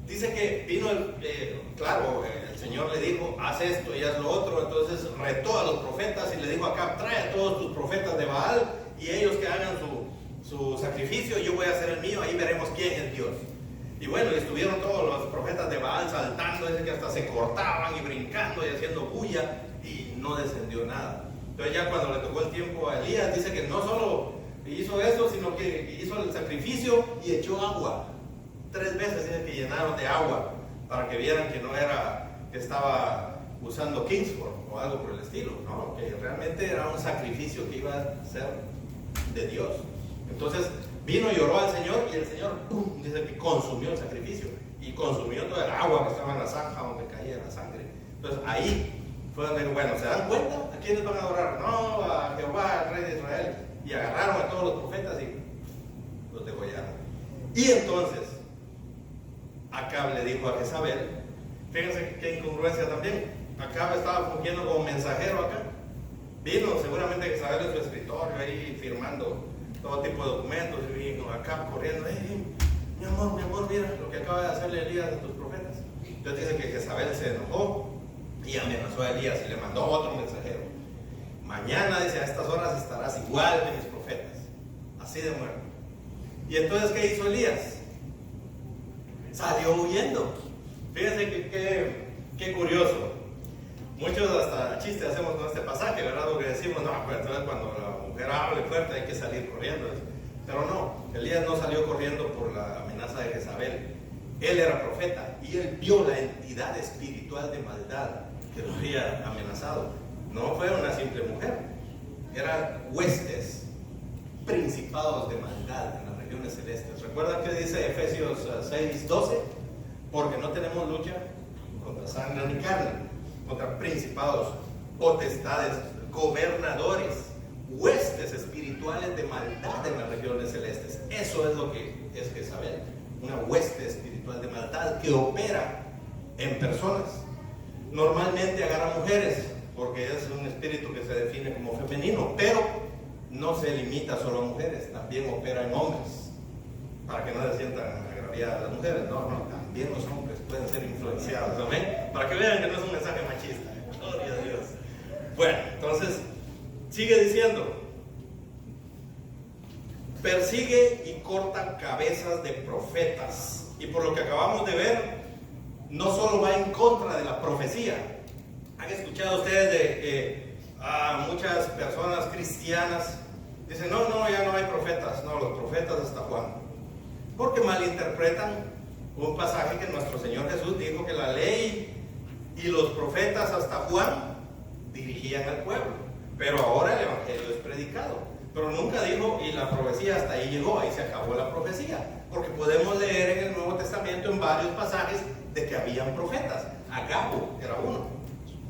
dice que vino el Señor le dijo, haz esto y haz lo otro. Entonces retó a los profetas y le dijo acá, trae a todos tus profetas de Baal y ellos que hagan su sacrificio, yo voy a hacer el mío, ahí veremos quién es Dios. Y bueno, y estuvieron todos los profetas de Baal saltando, dice que hasta se cortaban y brincando y haciendo bulla, y no descendió nada. Entonces ya cuando le tocó el tiempo a Elías, dice que no solo hizo eso, sino que hizo el sacrificio y echó agua. 3 veces dice que llenaron de agua, para que vieran que no era que estaba usando Kingsford o algo por el estilo, no, que realmente era un sacrificio que iba a ser de Dios. Entonces vino y oró al Señor, y el Señor, ¡pum!, dice que consumió el sacrificio y consumió toda el agua que estaba en la zanja donde caía la sangre. Entonces ahí fue donde, bueno, ¿se dan cuenta? ¿A quiénes van a adorar? No, a Jehová, al rey de Israel. Y agarraron a todos los profetas y los degollaron. Y entonces Acab le dijo a Jezabel, fíjense qué incongruencia también. Acab estaba fungiendo como mensajero acá. Vino seguramente Jezabel en su escritorio ahí firmando todo tipo de documentos, y vino Acab corriendo, mi amor, mira lo que acaba de hacerle Elías a tus profetas. Entonces dice que Jezabel se enojó y amenazó a Elías y le mandó otro mensajero. Mañana, dice, a estas horas estarás igual que mis profetas, así de muerto. Y entonces, ¿qué hizo Elías? Salió huyendo. Fíjense qué curioso. Muchos hasta chistes hacemos con este pasaje, ¿verdad? Porque decimos, no, pues entonces cuando la mujer hable fuerte hay que salir corriendo. Pero no, Elías no salió corriendo por la amenaza de Jezabel. Él era profeta y él vio la entidad espiritual de maldad que lo había amenazado. No fue una simple mujer, eran huestes, principados de maldad en las regiones celestes. ¿Recuerdan que dice Efesios 6:12? Porque no tenemos lucha contra sangre ni carne, contra principados, potestades, gobernadores, huestes espirituales de maldad en las regiones celestes. Eso es lo que es Jezabel, una hueste espiritual de maldad que opera en personas. Normalmente agarra mujeres, porque es un espíritu que se define como femenino, pero no se limita solo a mujeres, también opera en hombres, para que no se sientan agraviadas las mujeres. No, también los hombres pueden ser influenciados, ¿amén? Para que vean que no es un mensaje machista. Gloria a Dios. Bueno, entonces sigue diciendo, persigue y corta cabezas de profetas. Y por lo que acabamos de ver, no solo va en contra de la profecía. ¿Han escuchado ustedes de que muchas personas cristianas dicen, no, ya no hay profetas? No, los profetas hasta Juan. Porque malinterpretan un pasaje que nuestro Señor Jesús dijo que la ley y los profetas hasta Juan dirigían al pueblo, pero ahora el evangelio es predicado. Pero nunca dijo, y la profecía hasta ahí llegó, ahí se acabó la profecía, porque podemos leer en el Nuevo Testamento en varios pasajes de que habían profetas. Agabo era uno,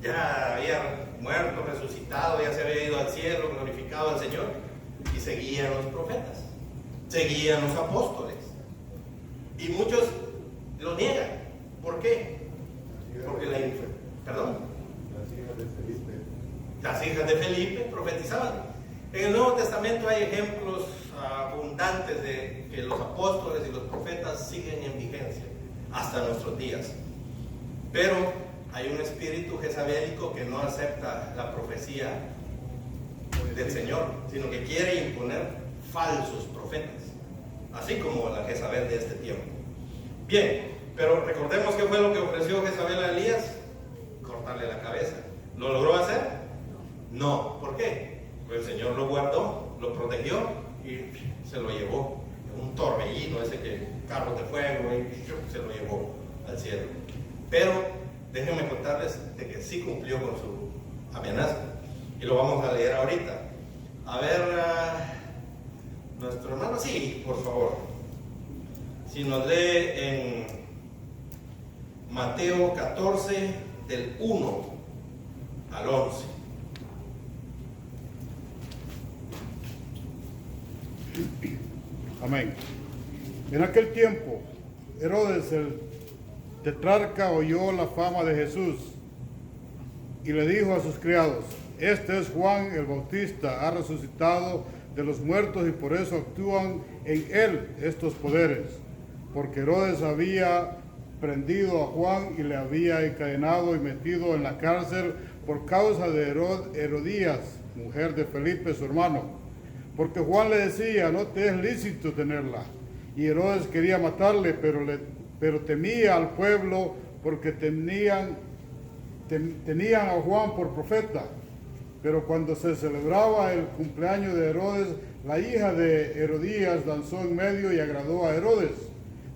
ya había muerto, resucitado, ya se había ido al cielo, glorificado al Señor, y seguían los profetas, seguían los apóstoles, y muchos lo niegan. ¿Por qué? Porque perdón, las hijas de Felipe profetizaban. En el Nuevo Testamento hay ejemplos abundantes de que los apóstoles y los profetas siguen en vigencia hasta nuestros días. Pero hay un espíritu jezabélico que no acepta la profecía del Señor, sino que quiere imponer falsos profetas, así como la Jezabel de este tiempo. Bien, pero recordemos qué fue lo que ofreció Jezabel a Elías: cortarle la cabeza. ¿Lo logró hacer? No. ¿Por qué? Pues el Señor lo guardó, lo protegió y se lo llevó en un torbellino, ese que carros de fuego, y se lo llevó al cielo. Pero déjenme contarles de que sí cumplió con su amenaza. Y lo vamos a leer ahorita. A ver, nuestro hermano, sí, por favor. Si nos lee en Mateo 14, del 1 al 11. Amén. En aquel tiempo, Herodes el tetrarca oyó la fama de Jesús y le dijo a sus criados: este es Juan el Bautista, ha resucitado de los muertos y por eso actúan en él estos poderes. Porque Herodes había prendido a Juan y le había encadenado y metido en la cárcel por causa de Herodías, mujer de Felipe, su hermano. Porque Juan le decía: no te es lícito tenerla. Y Herodes quería matarle, pero temía al pueblo porque tenían a Juan por profeta. Pero cuando se celebraba el cumpleaños de Herodes, la hija de Herodías danzó en medio y agradó a Herodes,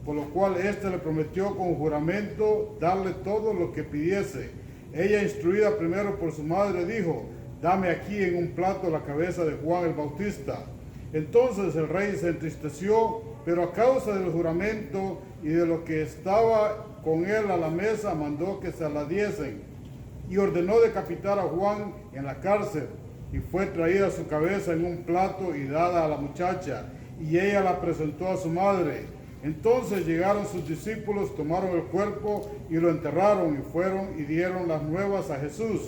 por lo cual éste le prometió con juramento darle todo lo que pidiese. Ella, instruida primero por su madre, dijo: dame aquí en un plato la cabeza de Juan el Bautista. Entonces el rey se entristeció, pero a causa del juramento y de lo que estaba con él a la mesa, mandó que se la diesen. Y ordenó decapitar a Juan en la cárcel. Y fue traída su cabeza en un plato y dada a la muchacha, y ella la presentó a su madre. Entonces llegaron sus discípulos, tomaron el cuerpo y lo enterraron, y fueron y dieron las nuevas a Jesús.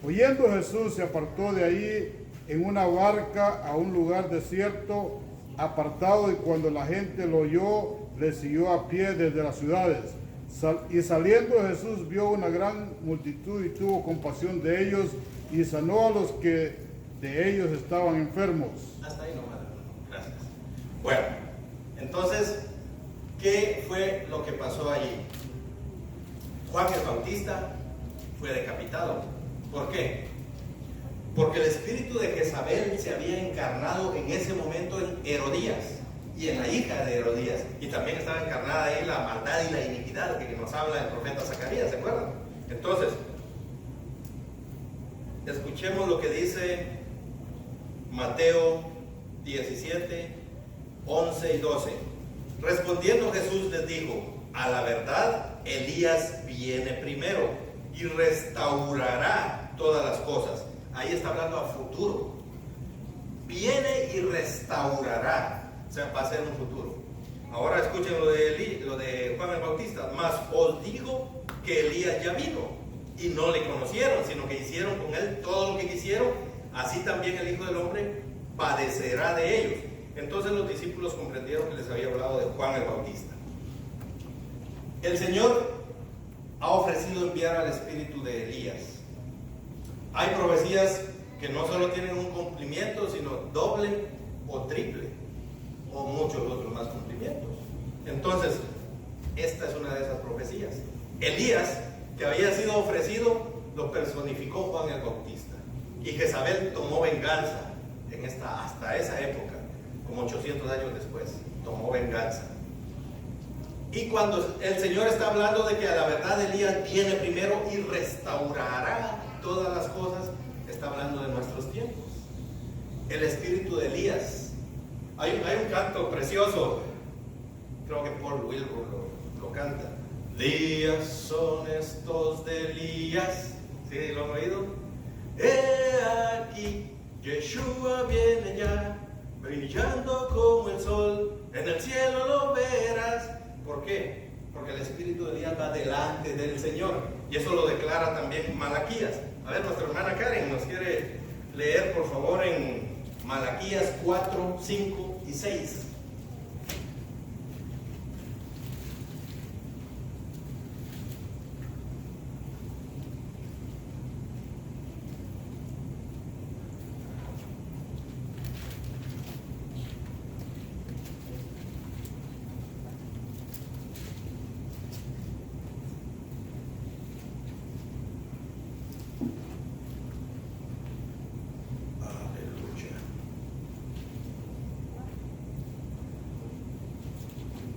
Oyendo Jesús, se apartó de ahí en una barca a un lugar desierto, apartado, y cuando la gente lo oyó, le siguió a pie desde las ciudades. Y saliendo Jesús vio una gran multitud y tuvo compasión de ellos y sanó a los que de ellos estaban enfermos. Hasta ahí nomás, gracias. Bueno, entonces, ¿qué fue lo que pasó allí? Juan el Bautista fue decapitado. ¿Por qué? Porque el espíritu de Jezabel se había encarnado en ese momento en Herodías y en la hija de Herodías, y también estaba encarnada ahí la maldad y la iniquidad que nos habla el profeta Zacarías, ¿se acuerdan? Entonces, escuchemos lo que dice Mateo 17, 11 y 12. Respondiendo Jesús les dijo: a la verdad, Elías viene primero y restaurará todas las cosas. Ahí está hablando a futuro. Viene y restaurará. O sea, va a ser un futuro. Ahora escuchen lo de Juan el Bautista. Mas os digo que Elías ya vino y no le conocieron, sino que hicieron con él todo lo que quisieron. Así también el Hijo del Hombre padecerá de ellos. Entonces los discípulos comprendieron que les había hablado de Juan el Bautista. El Señor ha ofrecido enviar al espíritu de Elías. Hay profecías que no solo tienen un cumplimiento, sino doble o triple, o muchos otros más cumplimientos. Entonces, esta es una de esas profecías. Elías, que había sido ofrecido, lo personificó Juan el Bautista. Y Jezabel tomó venganza hasta esa época, como 800 años después, tomó venganza. Y cuando el Señor está hablando de que a la verdad Elías viene primero y restaurará todas las cosas, está hablando de nuestros tiempos. El espíritu de Elías. Hay un canto precioso, creo que Paul Wilbur lo canta. Días son estos de Elías. ¿Sí lo han oído? He aquí, Yeshua viene ya, brillando como el sol, en el cielo lo verás. ¿Por qué? Porque el espíritu de Elías va delante del Señor. Y eso lo declara también Malaquías. A ver, nuestra hermana Karen nos quiere leer, por favor, en Malaquías 4, 5 y 6.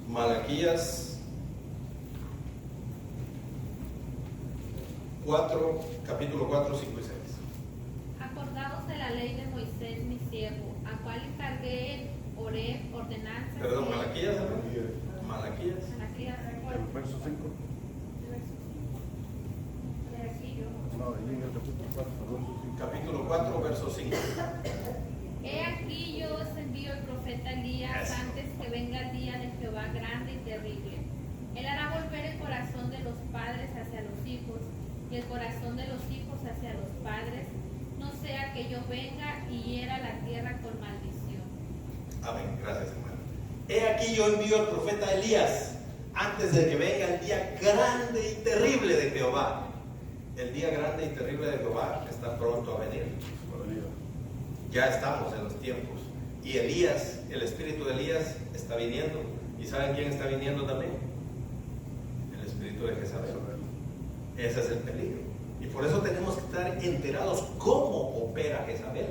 Malaquías capítulo 4, 5 y 6. Acordaos de la ley de Moisés, mi siervo, a cual encargué en Horeb ordenanzas. Perdón, y- Malaquías, ¿no? Malaquías. Malaquías, El verso 5. de aquí yo. No, ahí en el capítulo 4, verso 5. Capítulo 4, verso 5. He aquí yo os envío el profeta Elías Eso. antes que venga el día de Jehová grande y terrible. Él hará volver el corazón de los padres hacia los hijos y el corazón de los hijos hacia los padres, no sea que yo venga y hiera la tierra con maldición. Amén, gracias hermano. He aquí yo envío al profeta Elías antes de que venga el día grande y terrible de Jehová. El día grande y terrible de Jehová está pronto a venir. Ya estamos en los tiempos. Y Elías, el espíritu de Elías está viniendo. ¿Y saben quién está viniendo también? El espíritu de Jezabel. Ese es el peligro. Y por eso tenemos que estar enterados cómo opera Jezabel,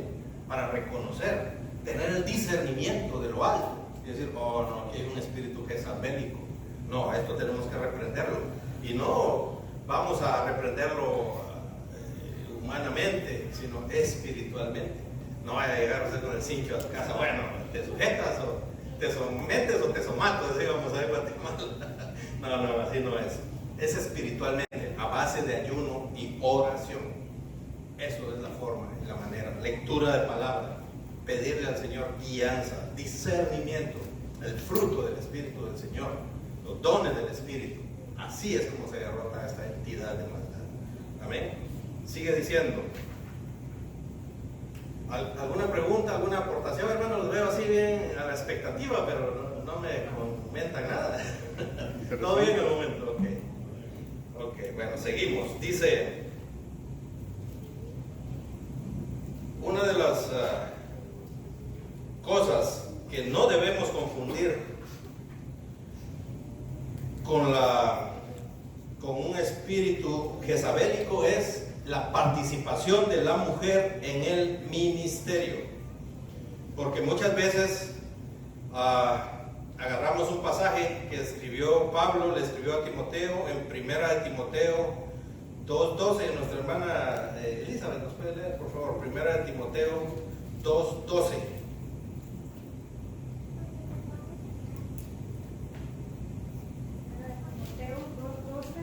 para reconocer, tener el discernimiento de lo alto y decir, oh no, aquí hay un espíritu jezabélico. No, a esto tenemos que reprenderlo. Y no vamos a reprenderlo humanamente, sino espiritualmente. No vaya a llegar usted con el cincho a tu casa, bueno, te sujetas o te sometes o te somato, decíamos ahí en Guatemala. No, así no es. Es espiritualmente, a base de ayuno y oración. Eso es la forma y la manera. Lectura de palabra, pedirle al Señor guianza, discernimiento, el fruto del Espíritu del Señor, los dones del Espíritu. Así es como se derrota esta entidad de maldad. Amén. Sigue diciendo. ¿Alguna pregunta, alguna aportación, hermano? Los veo así bien a la expectativa, pero no me comentan nada. Todo bien en el momento, ok, bueno, seguimos. Dice, una de las cosas que no debemos confundir con un espíritu jezabélico es la participación de la mujer en el ministerio. Porque muchas veces agarramos un pasaje que escribió Pablo, le escribió a Timoteo, en primera de Timoteo 2:12, nuestra hermana Elizabeth, ¿nos puede leer, por favor? Primera de Timoteo 2:12. Mateo 2:12.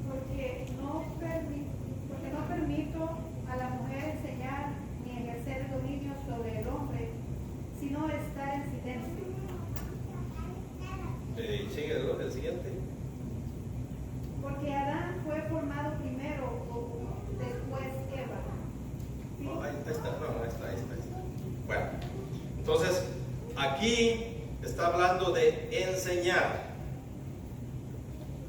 Porque no permito a la mujer enseñar ni ejercer dominio sobre el hombre, sino estar en silencio. Sigue el siguiente. Porque Adán fue formado primero, después Eva. ¿Sí? No, ahí está. Bueno, entonces aquí está hablando de enseñar.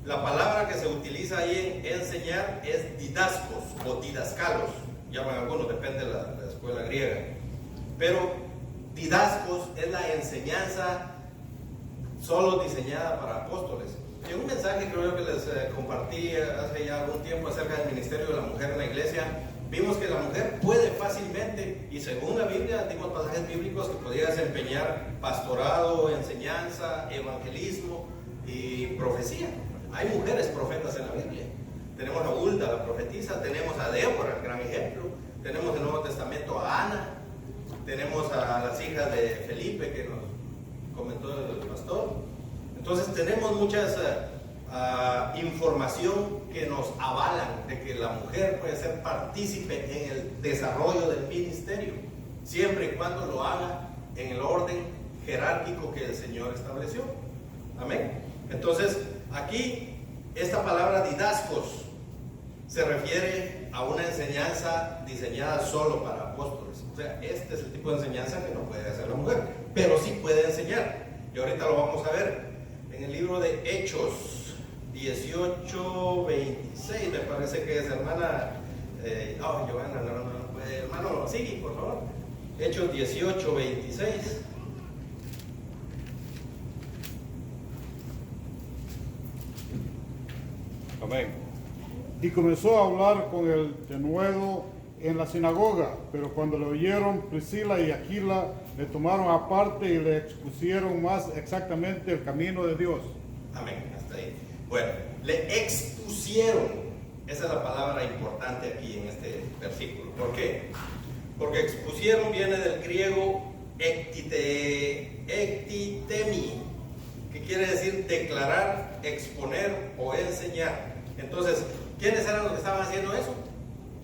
La palabra que se utiliza ahí en enseñar es didascos o didascalos, llaman algunos, depende de la escuela griega. Pero didascos es la enseñanza solo diseñada para apóstoles. En un mensaje creo yo que les compartí hace ya algún tiempo acerca del ministerio de la mujer en la iglesia, vimos que la mujer puede fácilmente, y según la Biblia, dimos pasajes bíblicos que podía desempeñar pastorado, enseñanza, evangelismo y profecía. Hay mujeres profetas en la Biblia. Tenemos a Hulda, la profetisa, tenemos a Débora, el gran ejemplo, tenemos en el Nuevo Testamento a Ana, tenemos a las hijas de Felipe que nos comentó el pastor. Entonces tenemos muchas información que nos avalan de que la mujer puede ser partícipe en el desarrollo del ministerio, siempre y cuando lo haga en el orden jerárquico que el Señor estableció. Amén. Entonces, aquí, esta palabra didascos se refiere a una enseñanza diseñada solo para apóstoles. O sea, este es el tipo de enseñanza que no puede hacer la mujer, pero sí puede enseñar. Y ahorita lo vamos a ver en el libro de Hechos 18:26, me parece que es, hermana. Giovanna, hermano, sigue, por favor. Hechos 18:26. Amén. Y comenzó a hablar con el denuedo en la sinagoga, pero cuando lo oyeron Priscila y Aquila, le tomaron aparte y le expusieron más exactamente el camino de Dios. Amén, hasta ahí. Bueno, le expusieron. Esa es la palabra importante aquí en este versículo. ¿Por qué? Porque expusieron viene del griego ektitemi, que quiere decir declarar, exponer o enseñar. Entonces, ¿quiénes eran los que estaban haciendo eso?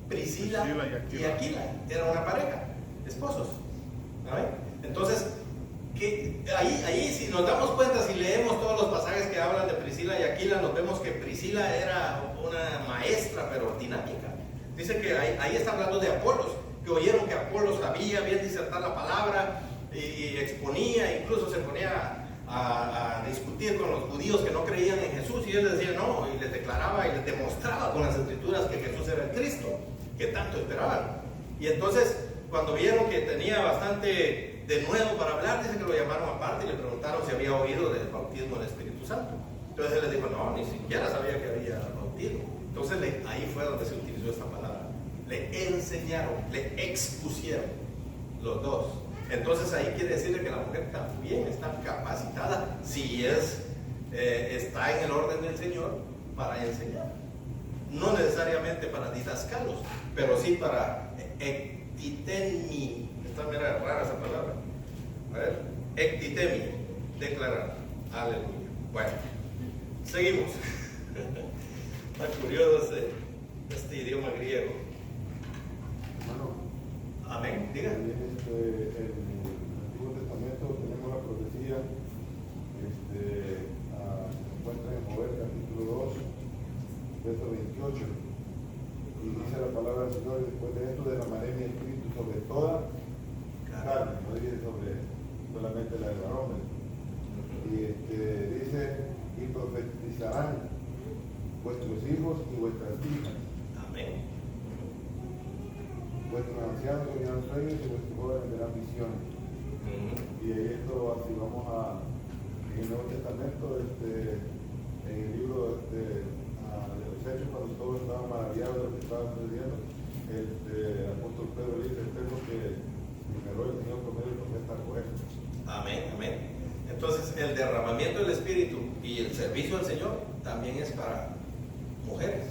Priscila y Aquila. Eran una pareja, esposos. ¿Saben? Entonces, ahí si nos damos cuenta, si leemos todos los pasajes que hablan de Priscila y Aquila, nos vemos que Priscila era una maestra, pero dinámica. Dice que ahí está hablando de Apolos, que oyeron que Apolos sabía bien disertar la palabra y exponía, incluso se ponía a discutir con los judíos que no creían en Jesús, y él les decía no, y les declaraba y les demostraba con las escrituras que Jesús era el Cristo, que tanto esperaban. Y entonces, cuando vieron que tenía bastante de nuevo para hablar, dice que lo llamaron aparte y le preguntaron si había oído del bautismo del Espíritu Santo. Entonces él les dijo, no, ni siquiera sabía que había bautismo. Entonces ahí fue donde se utilizó esta palabra. Le enseñaron, le expusieron los dos. Entonces ahí quiere decirle que la mujer también está capacitada, si está en el orden del Señor, para enseñar. No necesariamente para didascalos, pero sí para ektitemi. Está mira, rara esa palabra. A ver, ektitemi, declarar. Aleluya. Bueno, seguimos. Está curioso este idioma griego. Hermano, Amén, diga. también en el Antiguo Testamento tenemos la profecía, se encuentra en Joel capítulo 2, verso 28, y dice la palabra del Señor: después de esto derramaré mi espíritu sobre toda carne, no dice solamente la del varón. Y dice, y profetizarán vuestros hijos y vuestras hijas. Amén. Vuestros ancianos oirán sueños y vuestros jóvenes verán visiones. Y esto, así vamos en el Nuevo Testamento, en el libro de los Hechos, cuando todos estaban maravillados de lo que estaba sucediendo, el apóstol Pedro dice: esto es lo que liberó el Señor por medio del profeta Joel. Amén, amén. Entonces, el derramamiento del Espíritu y el servicio al Señor también es para mujeres,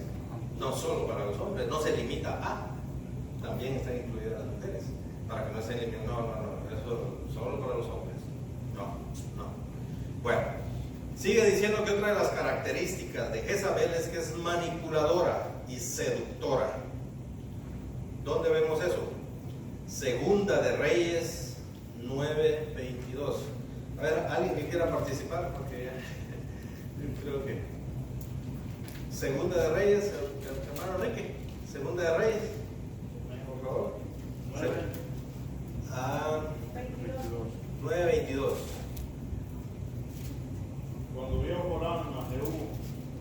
no solo para los hombres, no se limita a, también están incluidas las mujeres, para que no se limiten, no, eso solo para los hombres, no. Bueno, sigue diciendo que otra de las características de Jezabel es que es manipuladora y seductora. ¿Dónde vemos eso? Segunda de Reyes 9:22. A ver, alguien que quiera participar, porque yo creo que Segunda de Reyes, el hermano Enrique, Segunda de Reyes, por favor. 9:22. Cuando vio Joram a Jehú,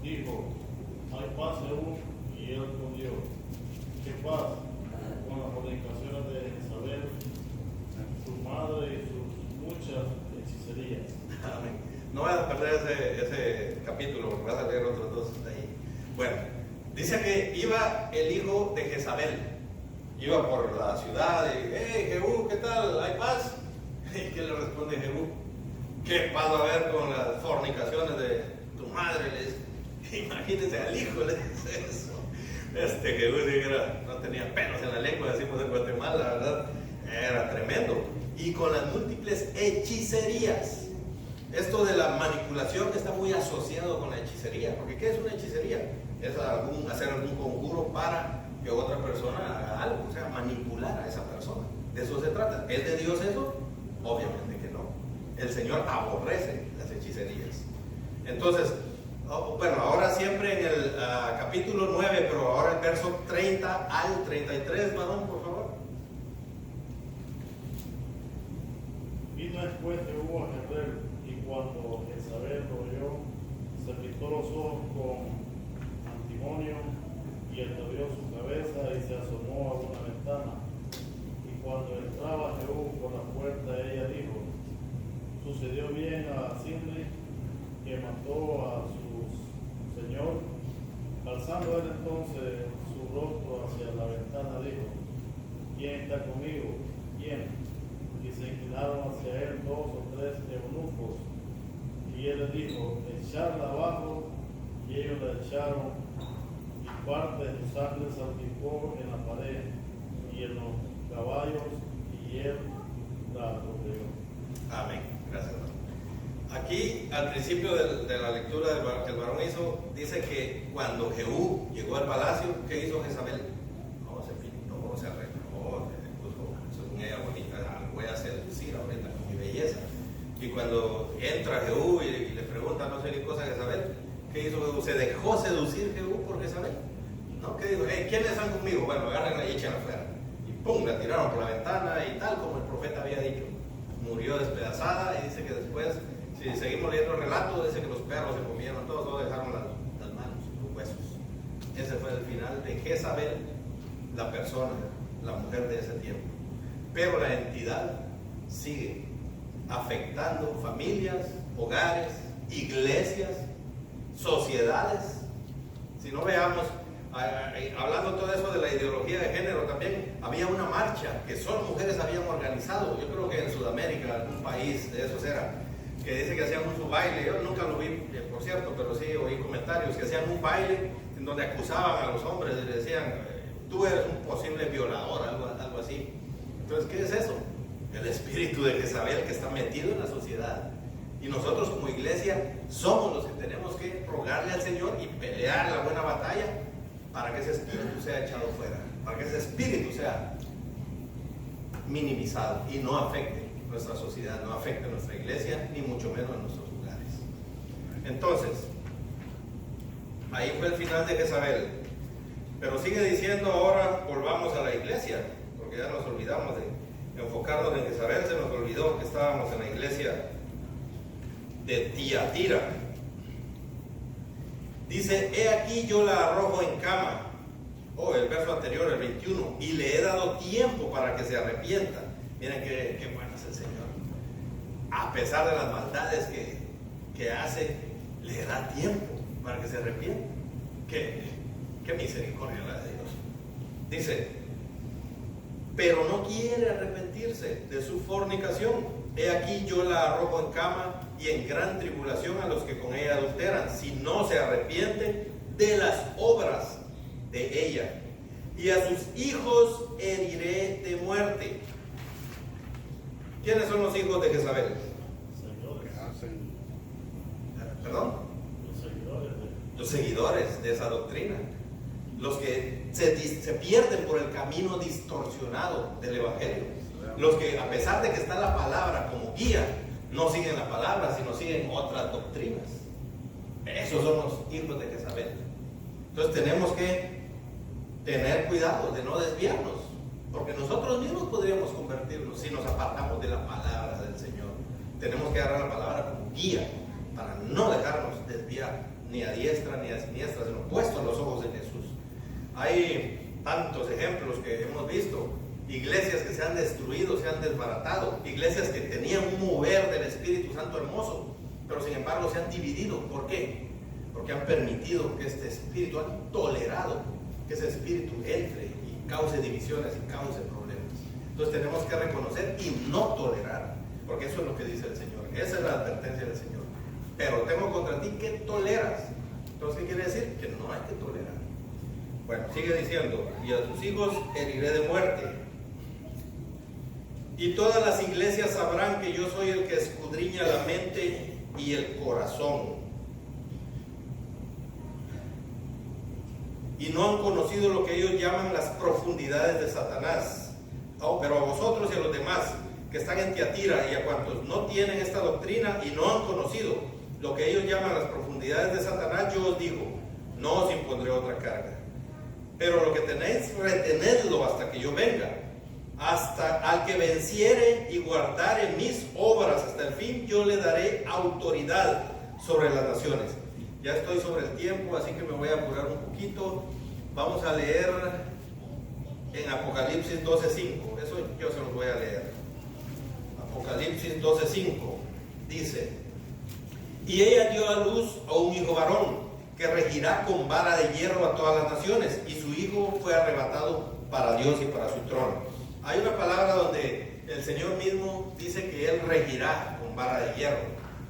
dijo: hay paz, Jehú, y él respondió: ¿qué paz? Con las fornicaciones de Jezabel, su madre y sus muchas hechicerías. Amén. No vas a perder ese capítulo, porque vas a leer otros dos ahí. Bueno, dice que iba el hijo de Jezabel, iba por la ciudad y: hey Jehú, ¿qué tal? ¿Hay paz? ¿Y qué le responde Jehú? ¿Qué paz va a haber con las fornicaciones de tu madre? Imagínense al hijo, le dice eso. Jehú no tenía pelos en la lengua, decimos en Guatemala, ¿verdad? Era tremendo. Y con las múltiples hechicerías. Esto de la manipulación está muy asociado con la hechicería. Porque ¿qué es una hechicería? Es hacer algún conjuro para que otra persona haga algo, o sea, manipular a esa persona. De eso se trata. ¿Es de Dios eso? Obviamente que no. El Señor aborrece las hechicerías. Entonces, bueno, ahora siempre en el capítulo 9, pero ahora el verso 30 al 33, varón, por favor. Vino después Jehú a Jezreel, y cuando Jezabel lo oyó, se pintó los ojos con antimonio, y entendió su cabeza y se asomó a una ventana. Y cuando entraba Jehú por la puerta, ella dijo: sucedió bien a Zimri, que mató a su señor. Alzando él entonces su rostro hacia la ventana, dijo: ¿quién está conmigo? ¿Quién? Y se inclinaron hacia él 2 o 3 eunucos. Y él le dijo: echadla abajo. Y y ellos la echaron, y parte de su sangre salpicó en la pared y en los caballos, y él la rodeó. Amén. Gracias. Aquí, al principio de la lectura que el varón hizo, dice que cuando Jehú llegó al palacio, ¿qué hizo Jezabel? No, se pintó, se arregló, puso según ella bonita, voy a seducir ahorita con mi belleza. Y cuando entra Jehú y le pregunta no sé qué cosa a Jezabel, ¿qué hizo Jehú? ¿Se dejó seducir Jehú por Jezabel? ¿No? ¿Qué dijo? ¿Quiénes están conmigo? Bueno, agárrenla y échenla afuera. Y pum, la tiraron por la ventana y tal como el profeta había dicho. Murió despedazada y dice que después, si seguimos leyendo el relato, dice que los perros se comieron todos, no dejaron las manos, los huesos. Ese fue el final de Jezabel, la persona, la mujer de ese tiempo. Pero la entidad sigue afectando familias, hogares, iglesias, sociedades. Si no veamos, hablando todo eso de la ideología de género, también había una marcha que solo mujeres habían organizado. Yo creo que en Sudamérica, algún país de esos era, que dice que hacían un baile. Yo nunca lo vi, por cierto, pero sí oí comentarios que hacían un baile en donde acusaban a los hombres y le decían, tú eres un posible violador, algo así. Entonces, ¿qué es eso? El espíritu de Jezabel que está metido en la sociedad. Y nosotros como iglesia somos los que tenemos que rogarle al Señor y pelear la buena batalla para que ese espíritu sea echado fuera, para que ese espíritu sea minimizado y no afecte nuestra sociedad, no afecte nuestra iglesia, ni mucho menos a nuestros lugares. Entonces, ahí fue el final de Jezabel. Pero sigue diciendo ahora, volvamos a la iglesia, porque ya nos olvidamos de enfocarnos en Jezabel, se nos olvidó que estábamos en la iglesia de Tiatira. Dice, he aquí yo la arrojo en cama. El verso anterior, el 21, y le he dado tiempo para que se arrepienta. Miren qué bueno es el Señor. A pesar de las maldades que hace, le da tiempo para que se arrepienta. Qué misericordia la de Dios. Dice, pero no quiere arrepentirse de su fornicación. He aquí yo la arrojo en cama y en gran tribulación a los que con ella adulteran, si no se arrepienten de las obras de ella. Y a sus hijos heriré de muerte. ¿Quiénes son los hijos de Jezabel? ¿Perdón? Los seguidores de esa doctrina. Los que se pierden por el camino distorsionado del Evangelio. Los que, a pesar de que está la palabra como guía, no siguen la palabra, sino siguen otras doctrinas. Esos son los hijos de Jezabel. Entonces tenemos que tener cuidado de no desviarnos, porque nosotros mismos podríamos convertirnos si nos apartamos de la palabra del Señor. Tenemos que agarrar la palabra como guía para no dejarnos desviar ni a diestra ni a siniestra, sino puestos los ojos de Jesús. Hay tantos ejemplos que hemos visto. Iglesias que se han destruido, se han desbaratado. Iglesias que tenían un mover del Espíritu Santo hermoso, pero sin embargo se han dividido. ¿Por qué? Porque han permitido que este espíritu, han tolerado que ese espíritu entre y cause divisiones y cause problemas. Entonces tenemos que reconocer y no tolerar, porque eso es lo que dice el Señor. Esa es la advertencia del Señor. Pero tengo contra ti que toleras. Entonces, ¿qué quiere decir? Que no hay que tolerar. Bueno, sigue diciendo, y a tus hijos heriré de muerte. Y todas las iglesias sabrán que yo soy el que escudriña la mente y el corazón. Y no han conocido lo que ellos llaman las profundidades de Satanás. Pero a vosotros y a los demás que están en Tiatira y a cuantos no tienen esta doctrina y no han conocido lo que ellos llaman las profundidades de Satanás, yo os digo, no os impondré otra carga. Pero lo que tenéis, retenedlo hasta que yo venga. Hasta al que venciere y guardare mis obras hasta el fin, yo le daré autoridad sobre las naciones. Ya estoy sobre el tiempo, así que me voy a apurar un poquito. Vamos a leer en Apocalipsis 12:5. Eso yo se los voy a leer. Apocalipsis 12:5 dice: y ella dio a luz a un hijo varón, que regirá con vara de hierro a todas las naciones, y su hijo fue arrebatado para Dios y para su trono. Hay una palabra donde el Señor mismo dice que Él regirá con vara de hierro.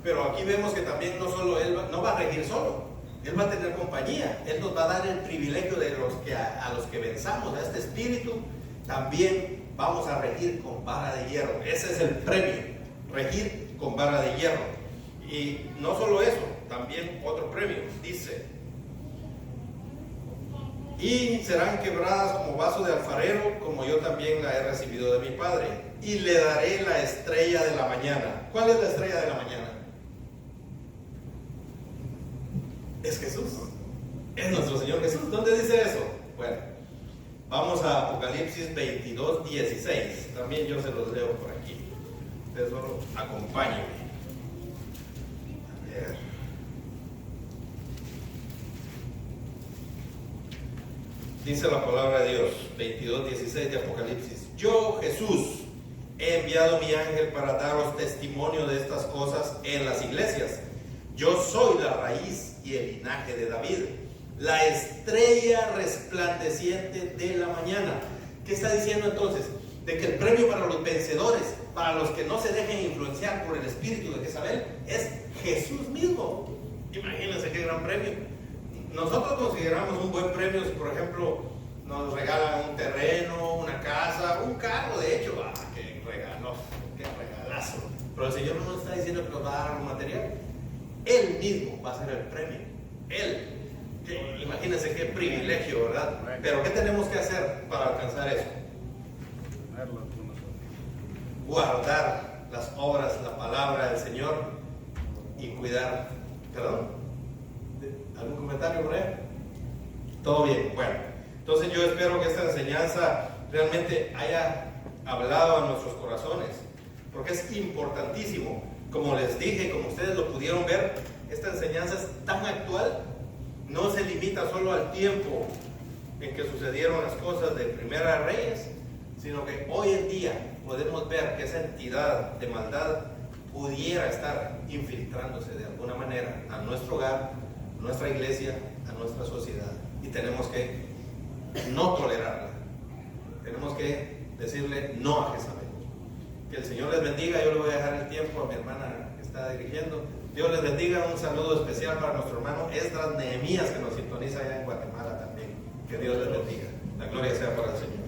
Pero aquí vemos que también no solo Él no va a regir solo. Él va a tener compañía. Él nos va a dar el privilegio de a los que venzamos a este espíritu, también vamos a regir con vara de hierro. Ese es el premio, regir con vara de hierro. Y no solo eso, también otro premio, dice: y serán quebradas como vaso de alfarero, como yo también la he recibido de mi Padre, y le daré la estrella de la mañana. ¿Cuál es la estrella de la mañana? Es Jesús, es nuestro Señor Jesús. ¿Dónde dice eso? Bueno, vamos a Apocalipsis 22:16. También yo se los leo por aquí. Ustedes solo acompáñenme. A ver. Dice la palabra de Dios, 22:16 de Apocalipsis: yo, Jesús, he enviado mi ángel para daros testimonio de estas cosas en las iglesias. Yo soy la raíz y el linaje de David, la estrella resplandeciente de la mañana. ¿Qué está diciendo entonces? De que el premio para los vencedores, para los que no se dejen influenciar por el espíritu de Jezabel, es Jesús mismo. Imagínense qué gran premio. Nosotros consideramos un buen premio si, por ejemplo, nos regalan un terreno, una casa, un carro. De hecho, qué regalo, qué regalazo. Pero el Señor no nos está diciendo que nos va a dar un material. Él mismo va a ser el premio. Él. Imagínense qué privilegio, ¿verdad? Pero ¿qué tenemos que hacer para alcanzar eso? Guardar las obras, la palabra del Señor y cuidar. ¿Perdón? ¿Algún comentario por ahí? Todo bien. Bueno, entonces yo espero que esta enseñanza realmente haya hablado a nuestros corazones, porque es importantísimo. Como les dije, como ustedes lo pudieron ver, esta enseñanza es tan actual. No se limita solo al tiempo en que sucedieron las cosas de Primera de Reyes, sino que hoy en día podemos ver que esa entidad de maldad pudiera estar infiltrándose de alguna manera a nuestro hogar, a nuestra iglesia, a nuestra sociedad. Y tenemos que no tolerarla. Tenemos que decirle no a Jezabel. Que el Señor les bendiga. Yo le voy a dejar el tiempo a mi hermana que está dirigiendo. Dios les bendiga. Un saludo especial para nuestro hermano Esdras Nehemías, que nos sintoniza allá en Guatemala también. Que Dios les bendiga. La gloria sea para el Señor.